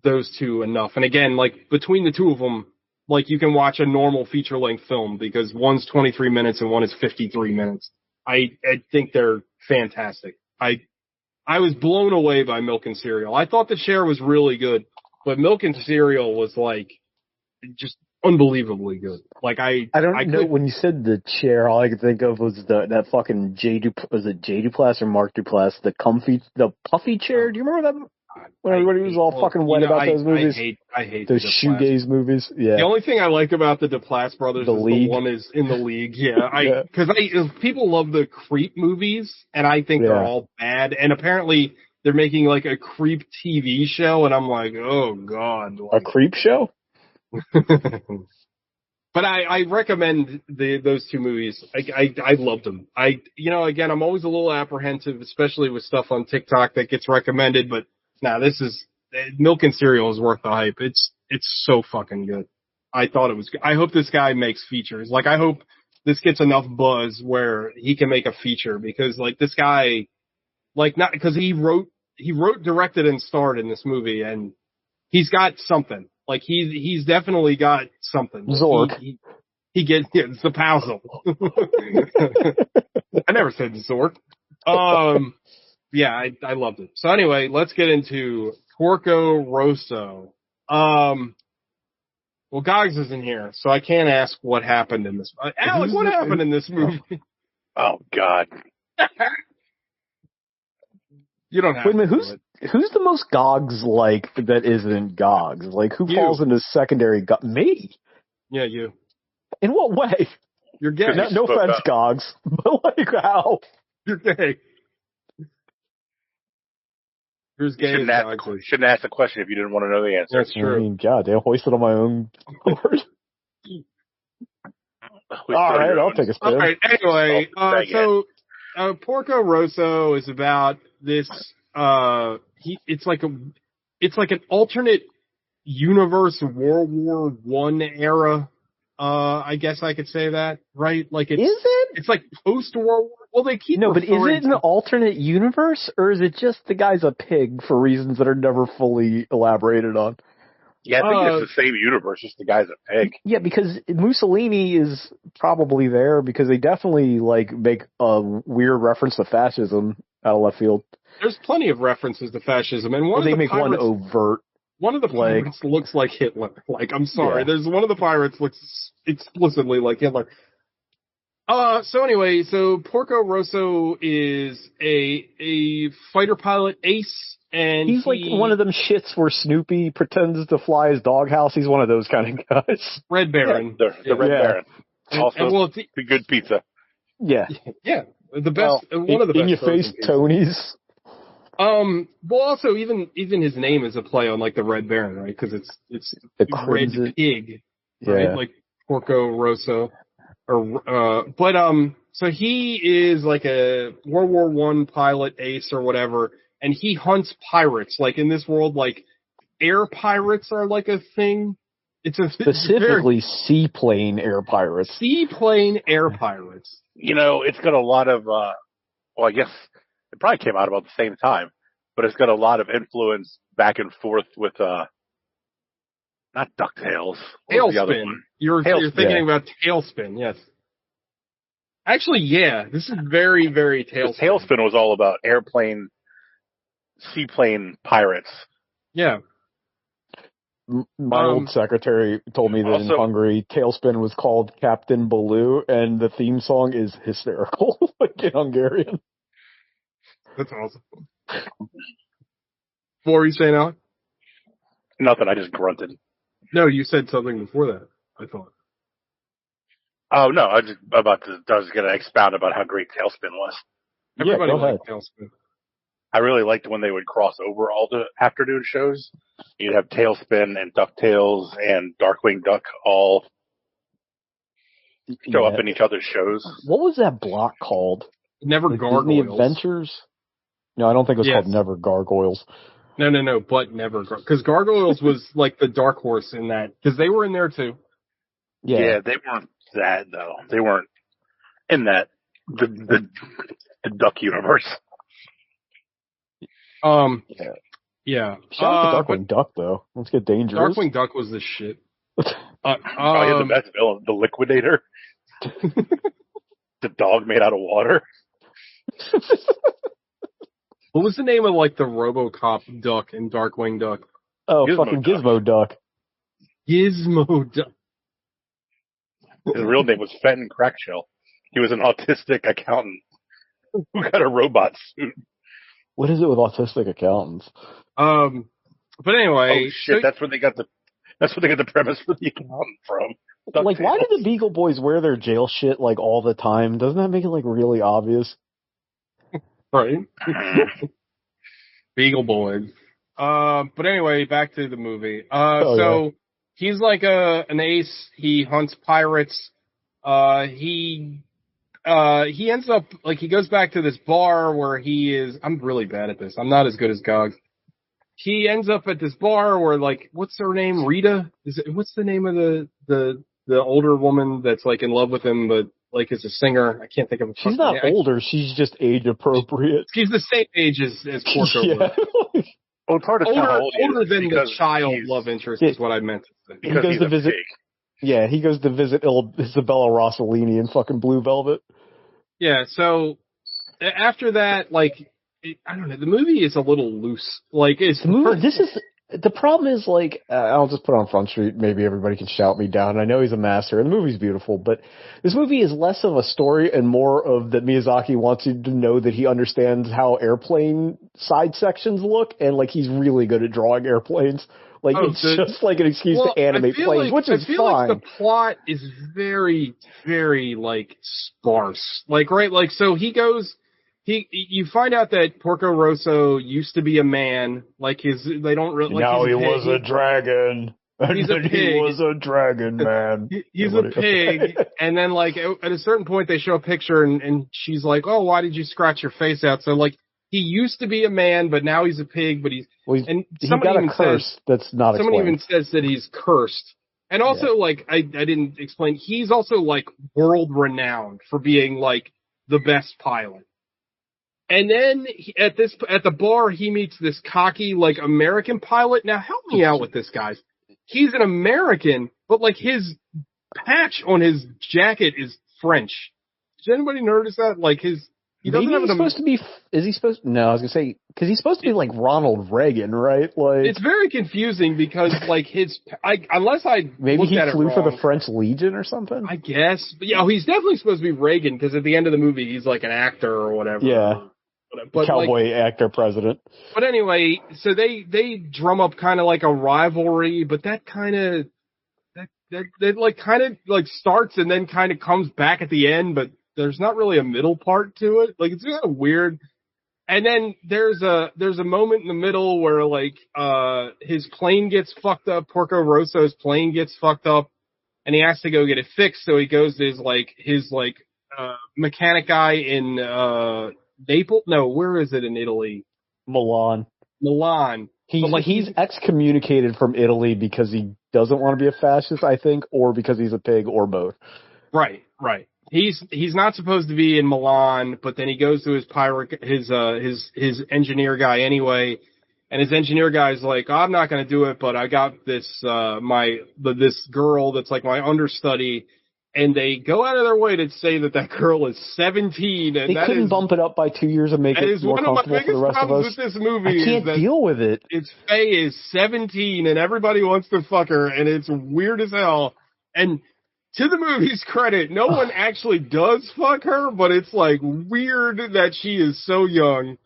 those 2 enough. And again, like between the 2 of them, like you can watch a normal feature length film because one's 23 minutes and one is 53 minutes. I think they're fantastic. I was blown away by Milk and Cereal. I thought The Chair was really good, but Milk and Cereal was like just unbelievably good. Like I don't know. When you said the chair, all I could think of was that fucking was it J Duplass or Mark Duplass? The puffy chair. Do you remember that? When everybody was all fucking wet about those movies. I hate those shoegaze movies. Yeah. The only thing I like about the Duplass brothers is the one is in the League. Yeah, because people love the Creep movies, and I think they're all bad. And apparently they're making like a Creep TV show, and I'm like, oh god, a Creep show. But I recommend those two movies. I loved them. Again, I'm always a little apprehensive, especially with stuff on TikTok that gets recommended. But this is Milk and Cereal is worth the hype. It's so fucking good. I thought it was good. I hope this guy makes features. Like, I hope this gets enough buzz where he can make a feature, because like this guy, like, not because he wrote, directed, and starred in this movie, and he's got something. Like he's definitely got something. Zork. He gets it's the puzzle. I never said Zork. Yeah, I loved it. So anyway, let's get into Porco Rosso. Well, Gogs isn't here, so I can't ask what happened in this. Alex, what happened in this movie? Oh God. You don't have. Wait a minute, who's the most Gogs like that isn't Gogs? Like, who falls into secondary me? Yeah, you. In what way? You're gay. No offense, Gogs, but like how? You're gay. Who's gay? Shouldn't ask the question if you didn't want to know the answer. That's true. I mean, God, they hoisted on my own board. All right, I'll take a spin. All right, anyway, Porco Rosso is about this. It's like an alternate universe World War I era. I guess I could say that, right? Like, is it? It's like post World War. Well, they keep but is it an alternate universe, or is it just the guy's a pig for reasons that are never fully elaborated on? Yeah, I think it's the same universe, just the guy's a pig. Yeah, because Mussolini is probably there, because they definitely make a weird reference to fascism out of left field. There's plenty of references to fascism, and they make one overt. One of the pirates looks like Hitler. Like, I'm sorry, there's one of the pirates looks explicitly like Hitler. So anyway, Porco Rosso is a fighter pilot ace. And he's like one of them shits where Snoopy pretends to fly his doghouse. He's one of those kind of guys. Red Baron. Yeah, the Red Baron. Also, the good pizza. Yeah. Yeah. The best, one of the best. In your face, Tony's. Well, also, even his name is a play on, like, the Red Baron, right? Because it's Red Pig, right? Yeah. Like, Porco Rosso. So he is like a World War I pilot ace or whatever, and he hunts pirates. Like, in this world, like, air pirates are like a thing. Specifically seaplane air pirates. Seaplane air pirates. It's got a lot of, I guess it probably came out about the same time, but it's got a lot of influence back and forth with, not DuckTales. Tailspin. You're thinking about Tailspin, yes. Actually, yeah, this is very, very Tailspin. Tailspin was all about seaplane pirates. Yeah. My old secretary told me that in Hungary, Tailspin was called Captain Baloo, and the theme song is hysterical, like in Hungarian. That's awesome. What were you saying, Alec? Nothing, I just grunted. No, you said something before that, I thought. Oh, no, I was going to expound about how great Tailspin was. Everybody liked Tailspin. I really liked when they would cross over all the afternoon shows. You'd have Tailspin and DuckTales and Darkwing Duck all show up in each other's shows. What was that block called? Never Gargoyles. Disney Adventures? No, I don't think it was called Never Gargoyles. No, but Never Gargoyles. Because Gargoyles was like the dark horse in that. Because they were in there too. Yeah, they weren't that, though. They weren't in that, the Duck universe. Yeah. Shout out to Darkwing Duck, though. Let's get dangerous. Darkwing Duck was the shit. He had the best villain, the Liquidator. The dog made out of water. What was the name of, like, the RoboCop duck in Darkwing Duck? Oh, fucking Gizmo Duck. Gizmo Duck. His real name was Fenton Crackshell. He was an autistic accountant who got a robot suit. What is it with autistic accountants? But anyway, oh shit, that's where they got the premise for the accountant from. Like, why do the Beagle Boys wear their jail shit like all the time? Doesn't that make it like really obvious? Right. Beagle Boys. But anyway, back to the movie. He's like an ace. He hunts pirates. He ends up, like, he goes back to this bar where he is, I'm really bad at this. I'm not as good as Gog. He ends up at this bar where, like, what's her name? Rita? What's the name of the older woman that's, like, in love with him, but, like, is a singer? I can't think of a She's not older. She's just age appropriate. She's the same age as Porco. Yeah. Oh, it's hard to tell how old he is. Older than the child love interest is what I meant to say. Because he goes to visit. Pig. Yeah, he goes to visit Isabella Rossellini in fucking Blue Velvet. Yeah, so after that, like, I don't know, the movie is a little loose. Like, it's the problem is, like, I'll just put on Front Street. Maybe everybody can shout me down. I know he's a master, and the movie's beautiful, but this movie is less of a story and more of that Miyazaki wants you to know that he understands how airplane side sections look, and, like, he's really good at drawing airplanes. Like, it's just like an excuse to animate planes, which is fine. I feel like the plot is very, very, like, sparse. Like, right, like, so he goes... You find out that Porco Rosso used to be a man, like they don't really, like, now he was a dragon. He's a pig. He was a dragon, man. He's a pig. And then, like, at a certain point they show a picture and she's like, oh, why did you scratch your face out? So, like, he used to be a man, but now he's a pig, but he got a curse that's not explained. Someone even says that he's cursed. And also, like, I didn't explain, he's also, like, world renowned for being, like, the best pilot. And then at the bar, he meets this cocky, like, American pilot. Now, help me out with this, guys. He's an American, but, like, his patch on his jacket is French. Did anybody notice that? Like, he doesn't have supposed to be. Is he supposed? No, I was gonna say because he's supposed to be like Ronald Reagan, right? Like, it's very confusing because, like, unless I maybe he flew wrong, for the French Legion or something. I guess, but yeah, he's definitely supposed to be Reagan because at the end of the movie he's like an actor or whatever. Yeah. But, cowboy, like, actor president. But anyway, so they drum up kind of like a rivalry, but that kind of that like kind of like starts and then kind of comes back at the end, but there's not really a middle part to it. Like, it's kind of weird. And then there's a moment in the middle where, like, his plane gets fucked up. Porco Rosso's plane gets fucked up, and he has to go get it fixed. So he goes to his mechanic guy in Naples? No, where is it in Italy? Milan. He's excommunicated from Italy because he doesn't want to be a fascist, I think, or because he's a pig, or both. Right. He's not supposed to be in Milan, but then he goes to his engineer guy anyway, and his engineer guy's like, I'm not going to do it, but I got this this girl that's like my understudy. And they go out of their way to say that girl is 17. And they couldn't bump it up by 2 years and make it more comfortable for the rest of us. With this movie I can't deal with it. Faye is 17 and everybody wants to fuck her and it's weird as hell. And to the movie's credit, no one actually does fuck her, but it's like weird that she is so young.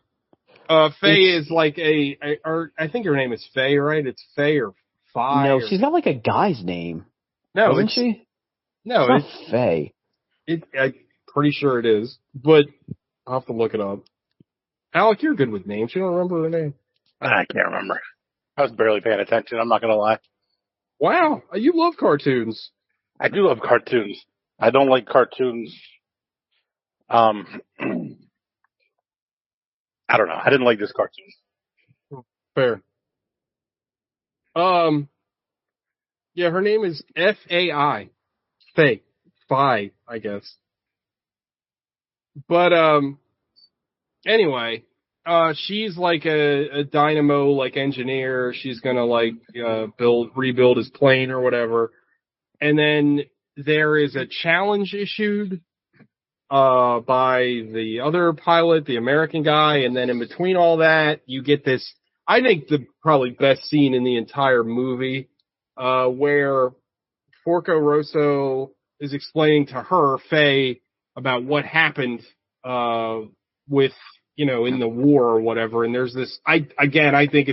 Faye is like I think her name is Faye, right? It's Faye or Fi. No, she's got like a guy's name. No, isn't she? No, it's Faye. I'm pretty sure it is, but I'll have to look it up. Alec, you're good with names. You don't remember her name? I can't remember. I was barely paying attention. I'm not going to lie. Wow, you love cartoons. I do love cartoons. I don't like cartoons. I don't know. I didn't like this cartoon. Fair. Yeah, her name is F-A-I. Faye, I guess. But, anyway, she's like a dynamo, like, engineer. She's gonna, like, rebuild his plane or whatever. And then there is a challenge issued, by the other pilot, the American guy. And then in between all that, you get this, I think the probably best scene in the entire movie, where Porco Rosso is explaining to her, Faye, about what happened with, in the war or whatever. And there's this, I think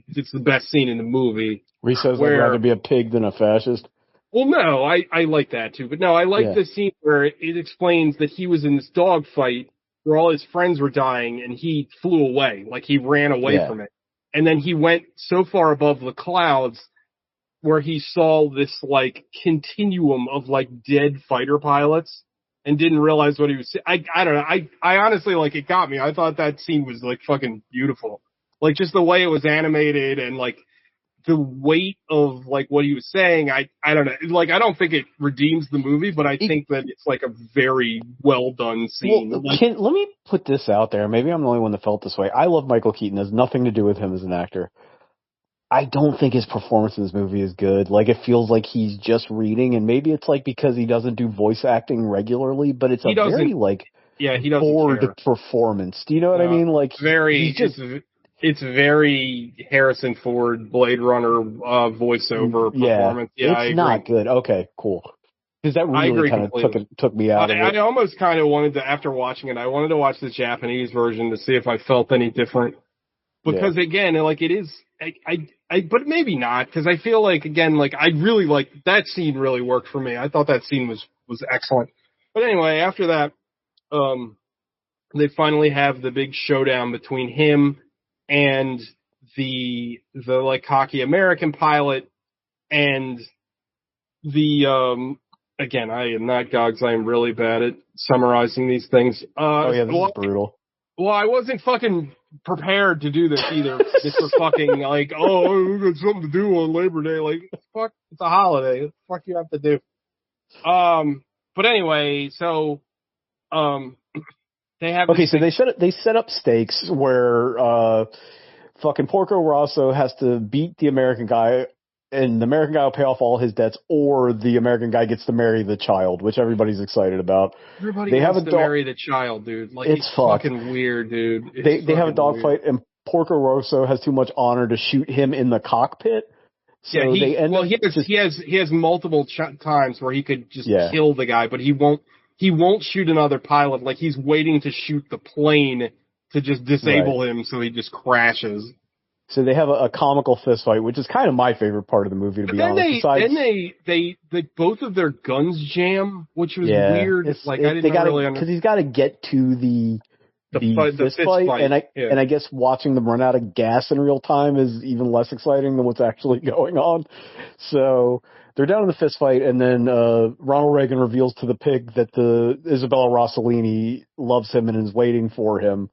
it's the best scene in the movie. Where he says, I'd rather be a pig than a fascist. Well, no, I like that too. But no, I like the scene where it explains that he was in this dog fight where all his friends were dying and he flew away. Like he ran away from it. And then he went so far above the clouds where he saw this like continuum of like dead fighter pilots and didn't realize what he was. I don't know. I honestly, like, it got me. I thought that scene was like fucking beautiful. Like just the way it was animated and like the weight of like what he was saying. I don't know. Like, I don't think it redeems the movie, but I think that it's like a very well done scene. Well, let me put this out there. Maybe I'm the only one that felt this way. I love Michael Keaton. It has nothing to do with him as an actor. I don't think his performance in this movie is good. Like, it feels like he's just reading, and maybe it's like because he doesn't do voice acting regularly, but it's very like he doesn't bored care. Performance. Do you know what I mean? Like, it's very Harrison Ford Blade Runner voiceover performance. Yeah, it's not good. Okay, cool. Because that really kind of took me out of it. I almost kind of wanted to, after watching it, I wanted to watch the Japanese version to see if I felt any different. Because again, like, it is, but maybe not, because I feel like, again, like, I really like, that scene really worked for me. I thought that scene was excellent. But anyway, after that, they finally have the big showdown between him and the like cocky American pilot, and again, I am not Gogs. I am really bad at summarizing these things. This is brutal. Well, I wasn't fucking prepared to do this either. Just for fucking like, we got something to do on Labor Day. Like, fuck, it's a holiday. What the fuck you have to do? But anyway, so they have. Okay, so they set up stakes where fucking Porco Rosso has to beat the American guy, and the American guy will pay off all his debts, or the American guy gets to marry the child, which everybody's excited about. Everybody wants to marry the child, dude. Like, it's fucking weird, dude. They have a dogfight, and Porco Rosso has too much honor to shoot him in the cockpit. So he has multiple times where he could just kill the guy, but he won't shoot another pilot. Like, he's waiting to shoot the plane to just disable him, so he just crashes. So they have a comical fist fight, which is kind of my favorite part of the movie, to be honest. Then they both of their guns jam, which was weird. Like, I didn't really understand. Because he's got to get to the fist fight, and I guess watching them run out of gas in real time is even less exciting than what's actually going on. So they're down in the fist fight, and then Ronald Reagan reveals to the pig that the Isabella Rossellini loves him and is waiting for him.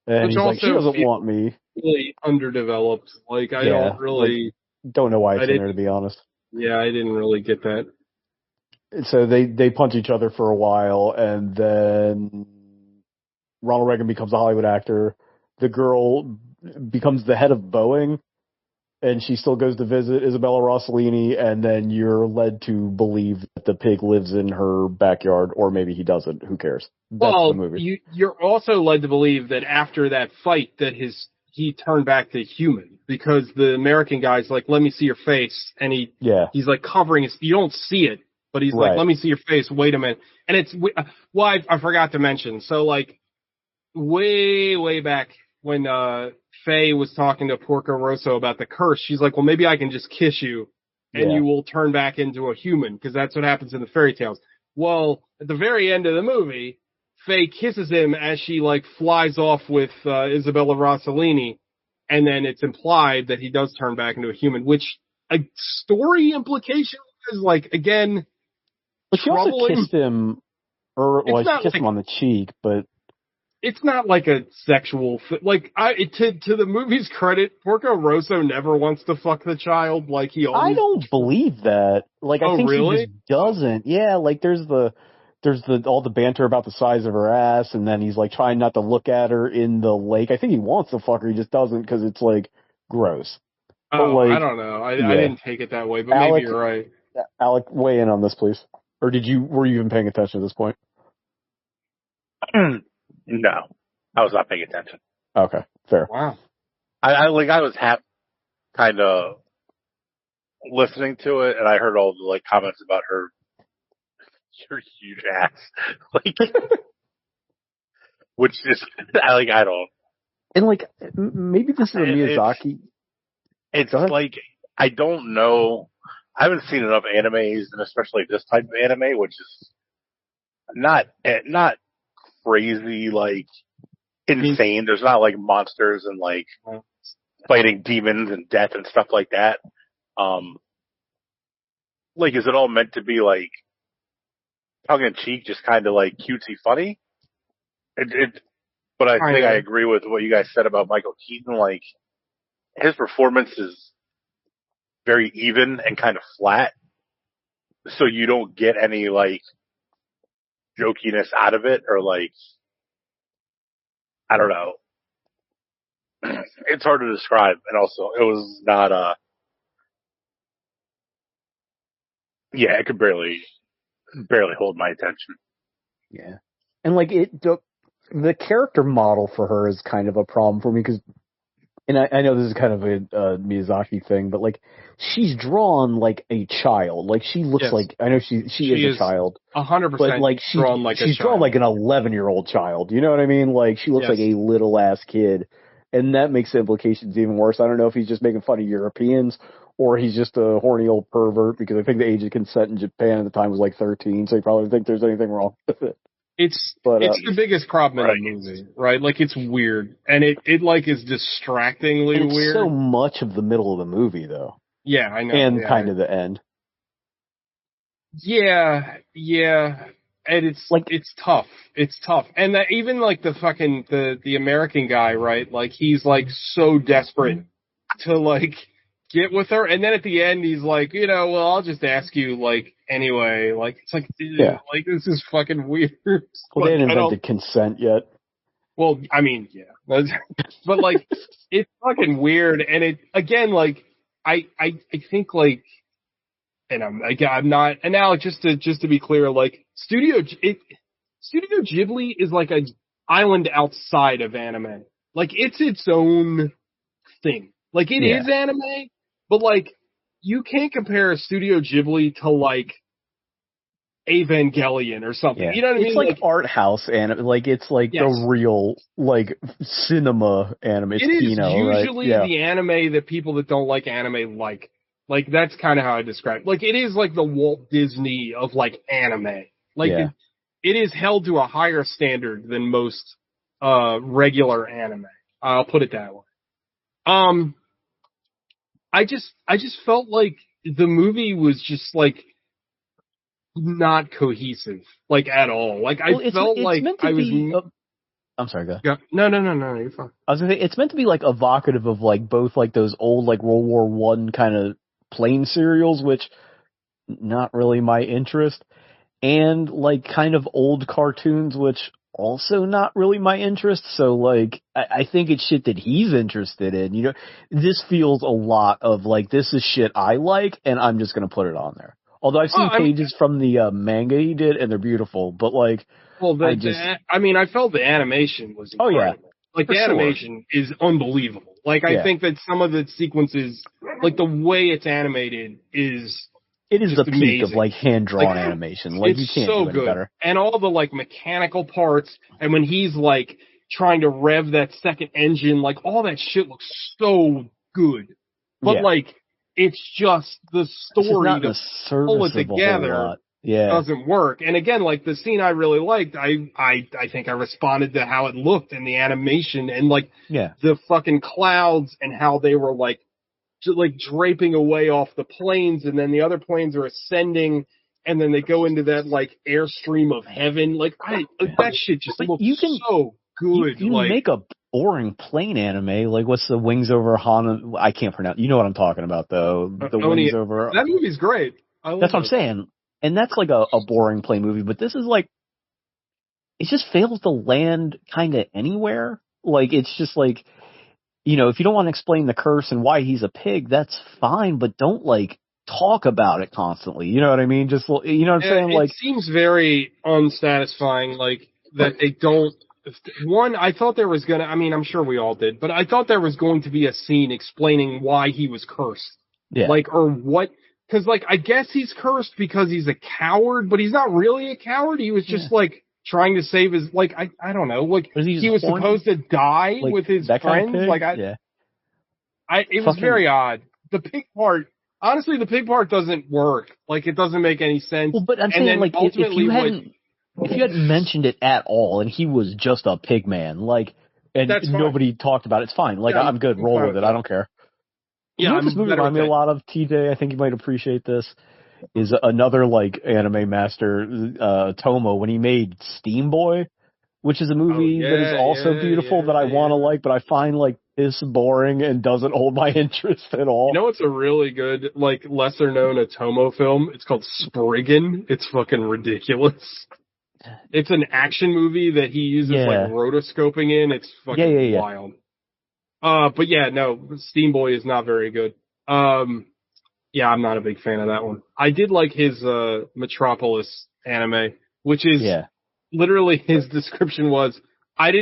And he's like, she doesn't want me. Really underdeveloped. Like, I don't know why it's in there, to be honest. Yeah, I didn't really get that. So they punch each other for a while, and then Ronald Reagan becomes a Hollywood actor. The girl becomes the head of Boeing, and she still goes to visit Isabella Rossellini, and then you're led to believe that the pig lives in her backyard, or maybe he doesn't. Who cares? That's the movie. You're also led to believe that after that fight that he turned back to human, because the American guy's like, let me see your face, and he's like covering his, you don't see it, but he's like, let me see your face, wait a minute. And it's, I forgot to mention, so like, way back when Faye was talking to Porco Rosso about the curse, she's like, well, maybe I can just kiss you and you will turn back into a human, because that's what happens in the fairy tales. Well, at the very end of the movie, Faye kisses him as she like flies off with Isabella Rossellini, and then it's implied that he does turn back into a human, which a story implication is like, again, but she also kissed him, she kissed him on the cheek, but it's not like a sexual like, to the movie's credit, Porco Rosso never wants to fuck the child. Like, he always. I don't believe that. Like, I think he just doesn't. Yeah, like there's all the banter about the size of her ass, and then he's like trying not to look at her in the lake. I think he wants to fuck her, he just doesn't, because it's like gross. Oh, like, I don't know. I didn't take it that way, but maybe you're right. Alec, weigh in on this, please. Or were you even paying attention at this point? No, I was not paying attention. Okay, fair. Wow. I was kind of listening to it, and I heard all the like comments about her you're a huge ass. Like, which is, I don't. And like, maybe this is a Miyazaki. It's like, I don't know. I haven't seen enough animes, and especially this type of anime, which is not crazy, like, insane. There's not like monsters and like fighting demons and death and stuff like that. Like, is it all meant to be like tongue in cheek, just kind of like cutesy funny? But I think I agree with what you guys said about Michael Keaton. Like, his performance is very even and kind of flat, so you don't get any like jokiness out of it, or like, I don't know. It's hard to describe, and also it was not yeah, it could barely hold my attention. Yeah, and like the character model for her is kind of a problem for me because, and I know this is kind of a Miyazaki thing, but like, she's drawn like a child. Like, she looks like, I know she is a child. 100%. But like, she's drawn like an 11-year-old child. You know what I mean? Like, she looks like a little ass kid. And that makes the implications even worse. I don't know if he's just making fun of Europeans or he's just a horny old pervert, because I think the age of consent in Japan at the time was like 13, so he probably didn't think there's anything wrong with it. It's the biggest problem in the movie, right? Like, it's weird, and it like is distractingly and it's weird. So much of the middle of the movie, though. Yeah, I know. And kind of the end. Yeah, and it's like, it's tough. It's tough, and that even like the fucking the American guy, right? Like, he's like so desperate to like get with her, and then at the end he's like, well, I'll just ask you, like, anyway. Like, it's like, like, this is fucking weird. Well, like, they hadn't invented consent yet. Well, I mean, yeah, but like, it's fucking weird, and it again, like, I think, like, and I'm not, and now just to be clear, like, Studio Ghibli is like an island outside of anime. Like, it's its own thing. Like, it is anime, but like, you can't compare Studio Ghibli to like Evangelion or something. Yeah. You know what I mean? It's like art house anime. Like, it's like the real, like, cinema anime. It's usually right? the anime that people that don't like anime like. Like, that's kind of how I describe it. Like, it is like the Walt Disney of like anime. Like, it is held to a higher standard than most regular anime. I'll put it that way. I just felt like the movie was just like not cohesive, like, at all. Like, I felt like I was. I'm sorry, go ahead. Yeah. No, you're fine. I was gonna say, it's meant to be like evocative of like both like those old like World War I kind of plane serials, which not really my interest, and like kind of old cartoons, which also not really my interest. So like, I think it's shit that he's interested in. This feels a lot of like, this is shit I like, and I'm just gonna put it on there. Although I've seen pages from the manga he did, and they're beautiful, but like, I felt the animation was incredible. Oh yeah. Like, the animation is unbelievable. Like, I think that some of the sequences, like, the way it's animated is it is the peak amazing. Of like hand-drawn animation. Like, you can't do any better. And all the like mechanical parts, and when he's like trying to rev that second engine, like, all that shit looks so good. But like, it's just the story to pull it together doesn't work. And again, like, the scene I really liked, I think I responded to how it looked in the animation, and like the fucking clouds and how they were like draping away off the planes, and then the other planes are ascending, and then they go into that like airstream of heaven. Like, that shit just looks so good. You make a boring plane anime. Like, what's the Wings Over Hana? I can't pronounce. You know what I'm talking about, though. The Wings Over. That movie's great. That's what I'm saying. And that's like a boring plane movie, but this is like, it just fails to land kind of anywhere. Like, it's just like, if you don't want to explain the curse and why he's a pig, that's fine, but don't like talk about it constantly. You know what I mean? Just, you know what I'm saying? Like, it seems very unsatisfying. Like, that they don't. One, I thought there was gonna. I mean, I'm sure we all did, but I thought there was going to be a scene explaining why he was cursed. Yeah. Like, or what Cause like, I guess he's cursed because he's a coward, but he's not really a coward. He was just like trying to save his, like, I don't know, like he was supposed to die with his friends. Kind of like it was very odd. The pig part, honestly, the pig part doesn't work. Like it doesn't make any sense. Well, but I'm saying like if you hadn't mentioned it at all and he was just a pig man, like, and nobody talked about it, it's fine. Like I'm good. Roll with it. I don't care. Yeah, this movie reminded me a lot of, TJ, I think you might appreciate this, is another, like, anime master, Tomo, when he made Steam Boy, which is a movie that is also beautiful that I want to like, but I find, like, is boring and doesn't hold my interest at all. You know what's a really good, like, lesser-known Tomo film? It's called Spriggan. It's fucking ridiculous. It's an action movie that he uses, like, rotoscoping in. It's fucking wild. But yeah, no, Steam Boy is not very good. Yeah, I'm not a big fan of that one. I did like his, Metropolis anime, which is literally his description was, I'd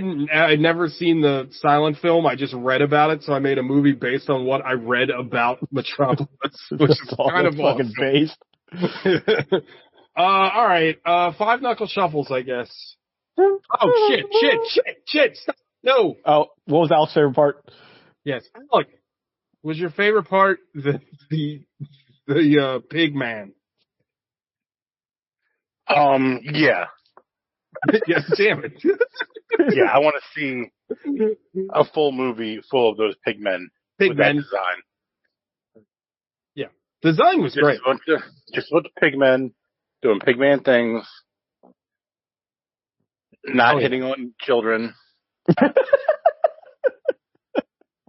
never seen the silent film. I just read about it. So I made a movie based on what I read about Metropolis, which is kind of fucking based. All right. Five Knuckle Shuffles, I guess. Oh, shit. Stop. No. Oh, what was Al's favorite part? Yes. Look, was your favorite part the pig man? Yeah. Yes, damn it. Yeah, I want to see a full movie full of those pig men with that design. Yeah. Design was great. Just a bunch of pig men doing pig man things, not hitting on children.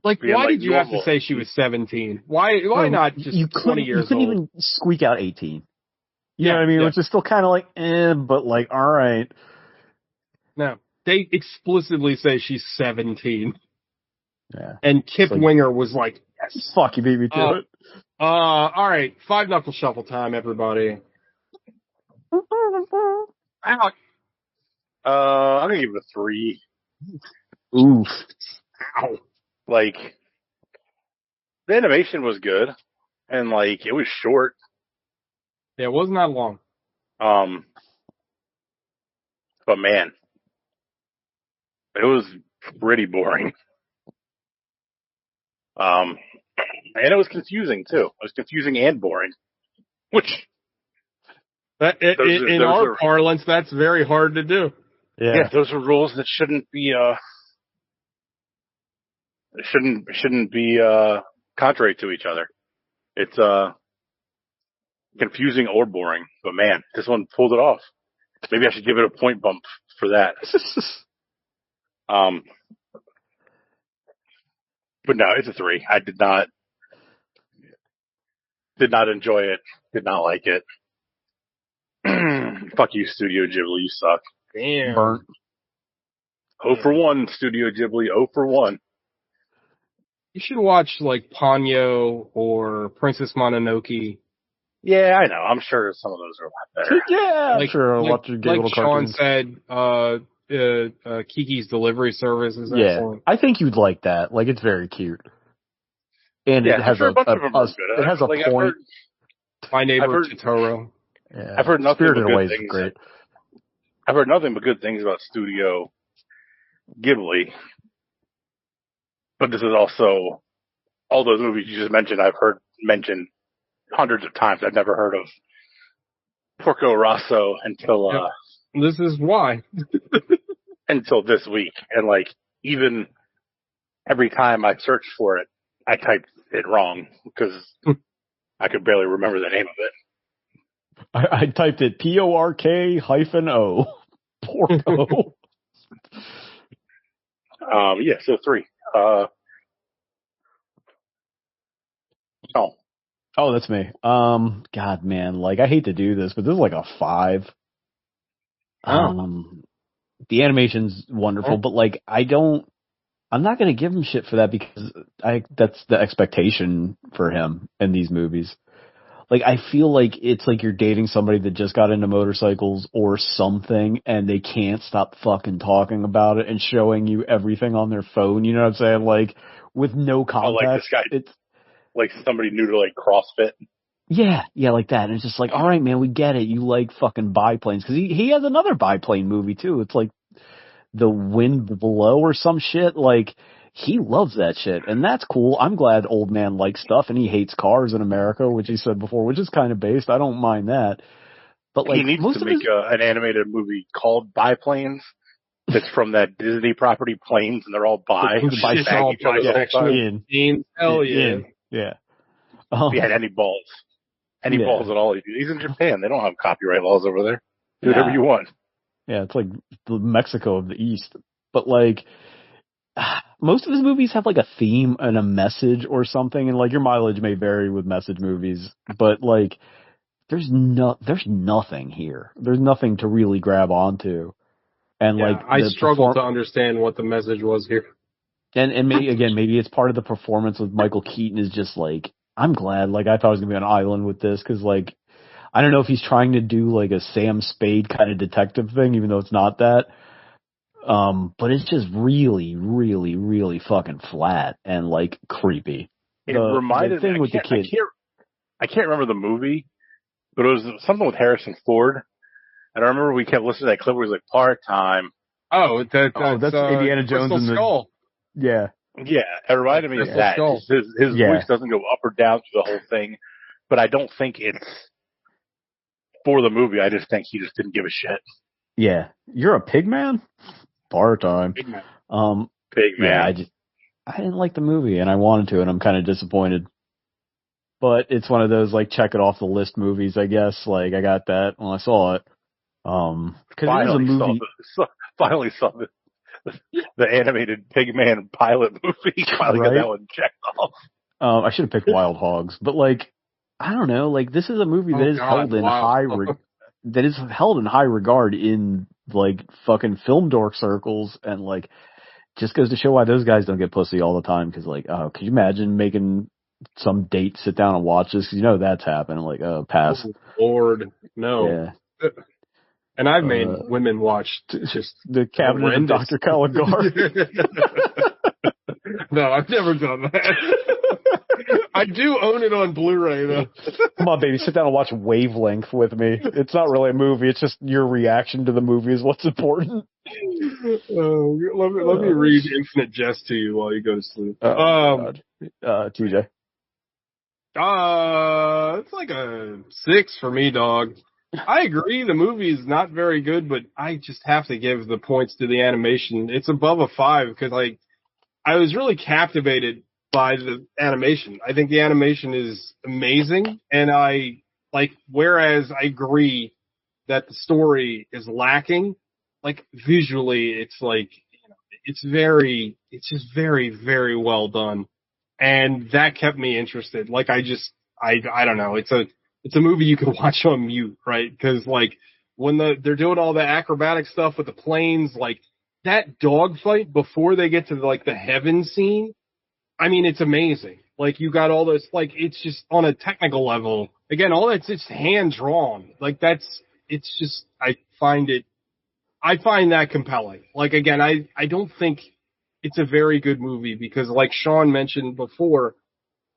Like, why did you have to say she was 17? Why not just 20 years old? You couldn't even squeak out 18. You know what I mean? Which is still kind of like, but like, all right. No, they explicitly say she's 17. Yeah. And Kip Winger was like, yes. Fuck, you beat me to it. All right. Five Knuckle Shuffle time, everybody. I'm going to give it a 3. Oof. Ow. Like, the animation was good, and, like, it was short. Yeah, it wasn't that long. But man, it was pretty boring. And it was confusing, too. It was confusing and boring. Which... in our parlance, that's very hard to do. Yeah, those are rules that shouldn't be, shouldn't be contrary to each other. It's confusing or boring, but man, this one pulled it off. Maybe I should give it a point bump for that. But no, it's a 3. I did not enjoy it. Did not like it. Fuck you, Studio Ghibli. You suck. Damn. Burnt. 0 for 1, Studio Ghibli. 0 for 1. You should watch, like, Ponyo or Princess Mononoke. Yeah, I know. I'm sure some of those are a lot better. Yeah, I'm sure I'll watch your like little Sean cartoons. said, Kiki's Delivery Service is excellent. I think you'd like that. Like, it's very cute. And it has a point. My Neighbor Totoro. Yeah. I've heard nothing Spirited but Away good is things. great. I've heard nothing but good things about Studio Ghibli. But this is also, all those movies you just mentioned, I've heard mentioned hundreds of times. I've never heard of Porco Rosso until, this is why. until this week. And like, even every time I searched for it, I typed it wrong because I could barely remember the name of it. I typed it PORK-O. Porco. Yeah, so 3. Oh, that's me. God, man, like, I hate to do this, but this is like a 5. The animation's wonderful, but like, I'm not gonna give him shit for that because that's the expectation for him in these movies. Like, I feel like it's like you're dating somebody that just got into motorcycles or something, and they can't stop fucking talking about it and showing you everything on their phone. You know what I'm saying? Like, with no context. Like this guy, it's like somebody new to like CrossFit. Yeah, like that. And it's just like, all right, man, we get it. You like fucking biplanes. Because he has another biplane movie, too. It's like The Wind Below or some shit. Like, he loves that shit. And that's cool. I'm glad old man likes stuff, and he hates cars in America, which he said before, which is kind of based. I don't mind that. But, He like, needs to most of make his... an animated movie called Biplanes that's from that Disney property, Planes, and they're all bi, and they It's bang all each other the whole time. In. Hell yeah. Yeah. If he had any balls. Any balls at all. He's in Japan. They don't have copyright laws over there. Do whatever you want. Yeah, it's like the Mexico of the East. But, like, most of his movies have, like, a theme and a message or something. And, like, your mileage may vary with message movies. But, like, there's nothing here. There's nothing to really grab onto. And, Yeah, like, I struggle to understand what the message was here. And maybe it's part of the performance with Michael Keaton is just, like, I'm glad. Like, I thought I was going to be on an island with this because, like, I don't know if he's trying to do, like, a Sam Spade kind of detective thing, even though it's not that. But it's just really, really, really fucking flat and, like, creepy. It reminded me, with the kid. I can't remember the movie, but it was something with Harrison Ford. And I remember we kept listening to that clip where he was like, part-time. Oh, that's Indiana Jones Crystal Skull. Yeah. Yeah, it reminded me of that. His voice doesn't go up or down through the whole thing, but I don't think it's for the movie. I just think he just didn't give a shit. Yeah. You're a pig man? Part-time. Pig man. Pig man. Yeah, I didn't like the movie, and I wanted to, and I'm kind of disappointed. But it's one of those, like, check it off the list movies, I guess. Like, I got that when I saw it. Because it is a movie. Finally saw the animated Pigman pilot movie. Finally got that one checked off. I should have picked Wild Hogs, but, like, I don't know. Like, this is a movie that is held in high regard in, like, fucking film dork circles, and, like, just goes to show why those guys don't get pussy all the time. Because, like, could you imagine making some date sit down and watch this? Because you know that's happening. Like, pass. Oh, Lord, no. Yeah. And I've made women watch just the Cabinet of Dr. Caligari. No, I've never done that. I do own it on Blu-ray, though. Come on, baby, sit down and watch Wavelength with me. It's not really a movie. It's just your reaction to the movie is what's important. Let me read Infinite Jest to you while you go to sleep. TJ. It's like a 6 for me, dog. I agree the movie is not very good, but I just have to give the points to the animation. It's above a 5 because, like, I was really captivated by the animation. I think the animation is amazing, and whereas I agree that the story is lacking, like, visually, it's like, it's just very, very well done. And that kept me interested. Like, I don't know. It's a movie you can watch on mute, right? Because, like, when they're doing all the acrobatic stuff with the planes, like, that dogfight before they get to, like, the heaven scene, I mean, it's amazing. Like, you got all this, like, it's just on a technical level. Again, all that's just hand drawn. Like, it's just, I find that compelling. Like, again, I don't think it's a very good movie because, like Sean mentioned before,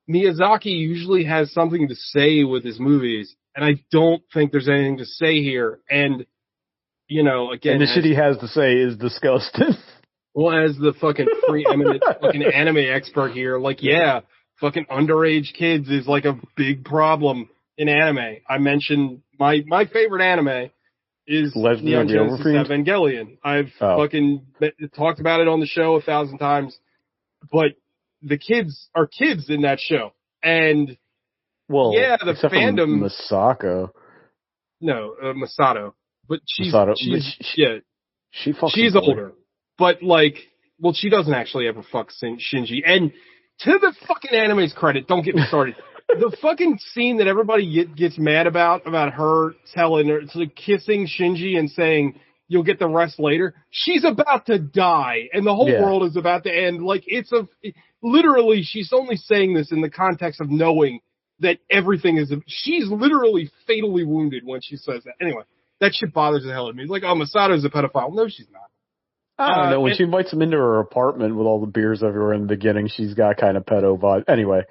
Miyazaki usually has something to say with his movies, and I don't think there's anything to say here. And, you know, again... And the shit he has to say is disgusting. Well, as the fucking preeminent fucking anime expert here, like, yeah, fucking underage kids is, like, a big problem in anime. I mentioned my favorite anime is Neon Genesis Evangelion. I've fucking talked about it on the show 1,000 times, but the kids are kids in that show. And, yeah, the fandom... Masako. No, Masato. But she's older. But, like, well, she doesn't actually ever fuck Shinji. And to the fucking anime's credit, don't get me started. The fucking scene that everybody gets mad about her telling her, it's like kissing Shinji and saying, you'll get the rest later. She's about to die, and the whole world is about to end. Like, literally, she's only saying this in the context of knowing that everything is, she's literally fatally wounded when she says that. Anyway, that shit bothers the hell out of me. It's like, oh, Masato's a pedophile. No, she's not. I don't know. When she invites him into her apartment with all the beers everywhere in the beginning, she's got kind of pedo vibe. Anyway.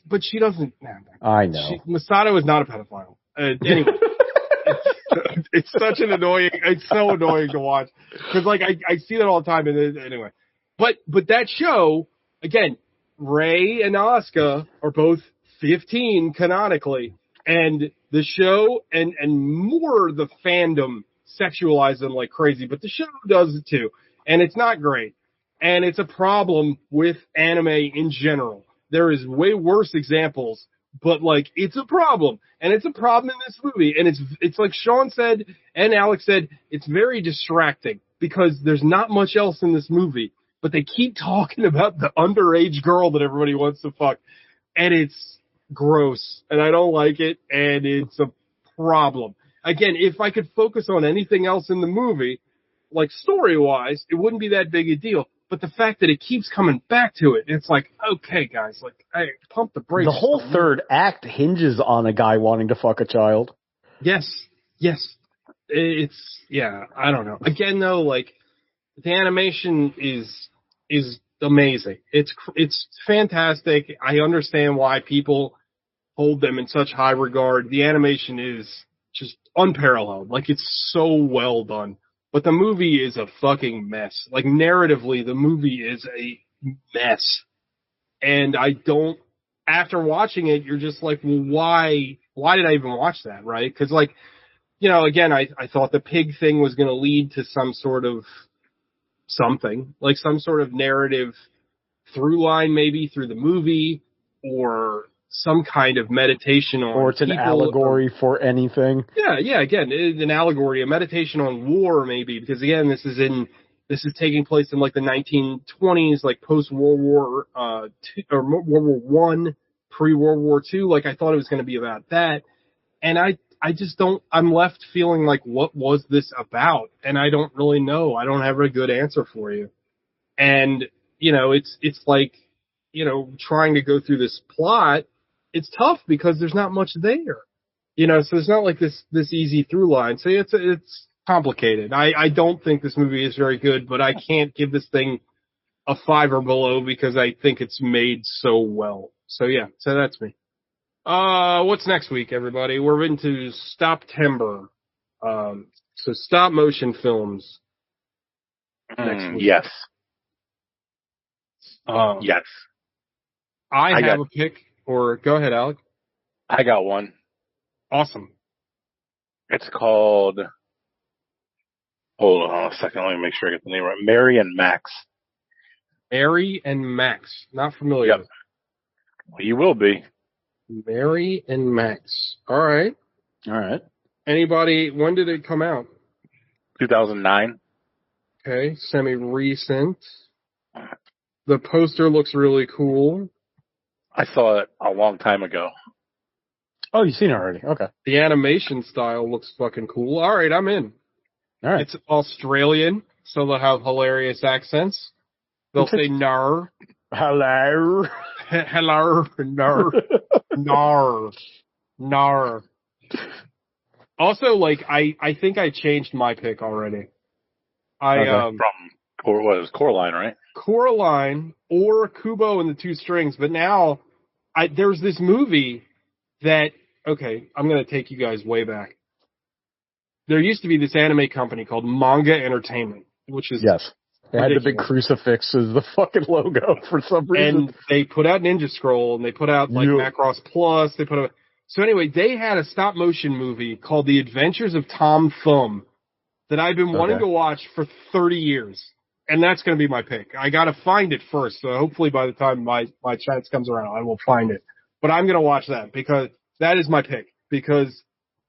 but she doesn't. I know. Masato is not a pedophile. Anyway, it's such an annoying. It's so annoying to watch because like I see that all the time. And anyway, but that show again, Rei and Asuka are both 15 canonically, and the show and more the fandom sexualize them like crazy, but the show does it too, and it's not great, and it's a problem with anime in general. There is way worse examples, but like it's a problem, and it's a problem in this movie, and it's like Sean said and Alex said, it's very distracting because there's not much else in this movie, but they keep talking about the underage girl that everybody wants to fuck, and it's gross, and I don't like it, and it's a problem. Again, if I could focus on anything else in the movie, like story-wise, it wouldn't be that big a deal. But the fact that it keeps coming back to it, it's like, okay, guys, like, I pump the brakes. The whole third act hinges on a guy wanting to fuck a child. Yes. It's, yeah, I don't know. Again, though, like, the animation is amazing. It's fantastic. I understand why people hold them in such high regard. The animation is just unparalleled. Like, it's so well done. But the movie is a fucking mess. Like, narratively, the movie is a mess. And after watching it, you're just like, well, why did I even watch that, right? Because, like, you know, again, I thought the pig thing was going to lead to some sort of something, like some sort of narrative through line, maybe through the movie, or some kind of meditation on, or it's an allegory for anything. Yeah. Again, an allegory, a meditation on war, maybe, because again, this is taking place in like the 1920s, like post World War II, or World War One, pre World War II. Like I thought it was going to be about that, and I just don't. I'm left feeling like, what was this about? And I don't really know. I don't have a good answer for you. And you know, it's like, you know, trying to go through this plot. It's tough because there's not much there, you know, so it's not like this easy through line. So it's complicated. I don't think this movie is very good, but I can't give this thing a 5 or below because I think it's made so well. So yeah, so that's me. What's next week, everybody? We're into Stoptember. So stop motion films next week. Yes. Yes. I have a pick. Or go ahead, Alec. I got one. Awesome. It's called, hold on a second, let me make sure I get the name right. Mary and Max. Mary and Max. Not familiar. Yep. Well, you will be. Mary and Max. All right. Anybody, when did it come out? 2009. Okay, semi-recent. The poster looks really cool. I saw it a long time ago. Oh, you've seen it already. Okay. The animation style looks fucking cool. All right, I'm in. All right. It's Australian, so they'll have hilarious accents. They'll say nar. Hello. Hello. Nar. Nar. Also, like, I think I changed my pick already. From Coraline, right? Coraline or Kubo and the Two Strings, but now there's this movie that, okay, I'm going to take you guys way back. There used to be this anime company called Manga Entertainment, which is yes, they ridiculous. had the big crucifix as the fucking logo for some reason. And they put out Ninja Scroll, and they put out like Macross Plus. So anyway, they had a stop motion movie called The Adventures of Tom Thumb that I've been wanting to watch for 30 years. And that's going to be my pick. I got to find it first. So hopefully by the time my chance comes around, I will find it. But I'm going to watch that because that is my pick. Because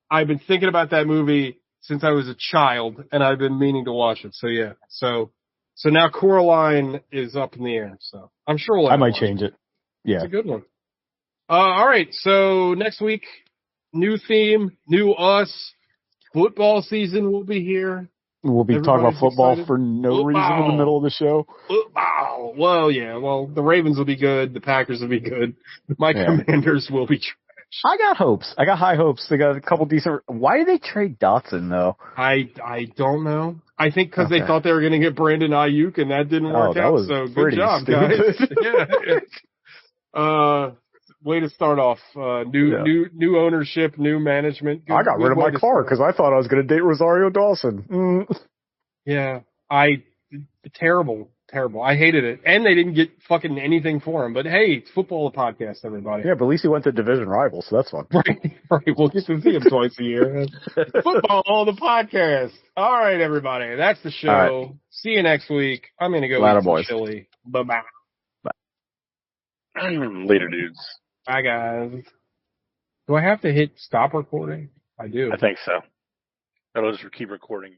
I've been thinking about that movie since I was a child and I've been meaning to watch it. So yeah. So now Coraline is up in the air. So I'm sure I might change it. Yeah. It's a good one. All right. So next week, new theme, new us. Football season will be here. We'll be talking about football for no reason in the middle of the show. Football. Well, yeah. Well, the Ravens will be good. The Packers will be good. My Commanders will be trash. I got hopes. I got high hopes. They got a couple decent. Why did they trade Dotson though? I don't know. I think because they thought they were going to get Brandon Ayuk and that didn't work out. So good job, guys. Yeah. way to start off. New ownership, new management. I got rid of my car because I thought I was going to date Rosario Dawson. Yeah, terrible. I hated it, and they didn't get fucking anything for him. But hey, it's football the podcast, everybody. Yeah, but at least he went to division rivals, so that's fun. Right. We'll get to see him twice a year. Football the podcast. All right, everybody, that's the show. Right. See you next week. I'm gonna go eat some chili. Bye. Later, dudes. Bye, guys. Do I have to hit stop recording? I do. I think so. That'll just keep recording.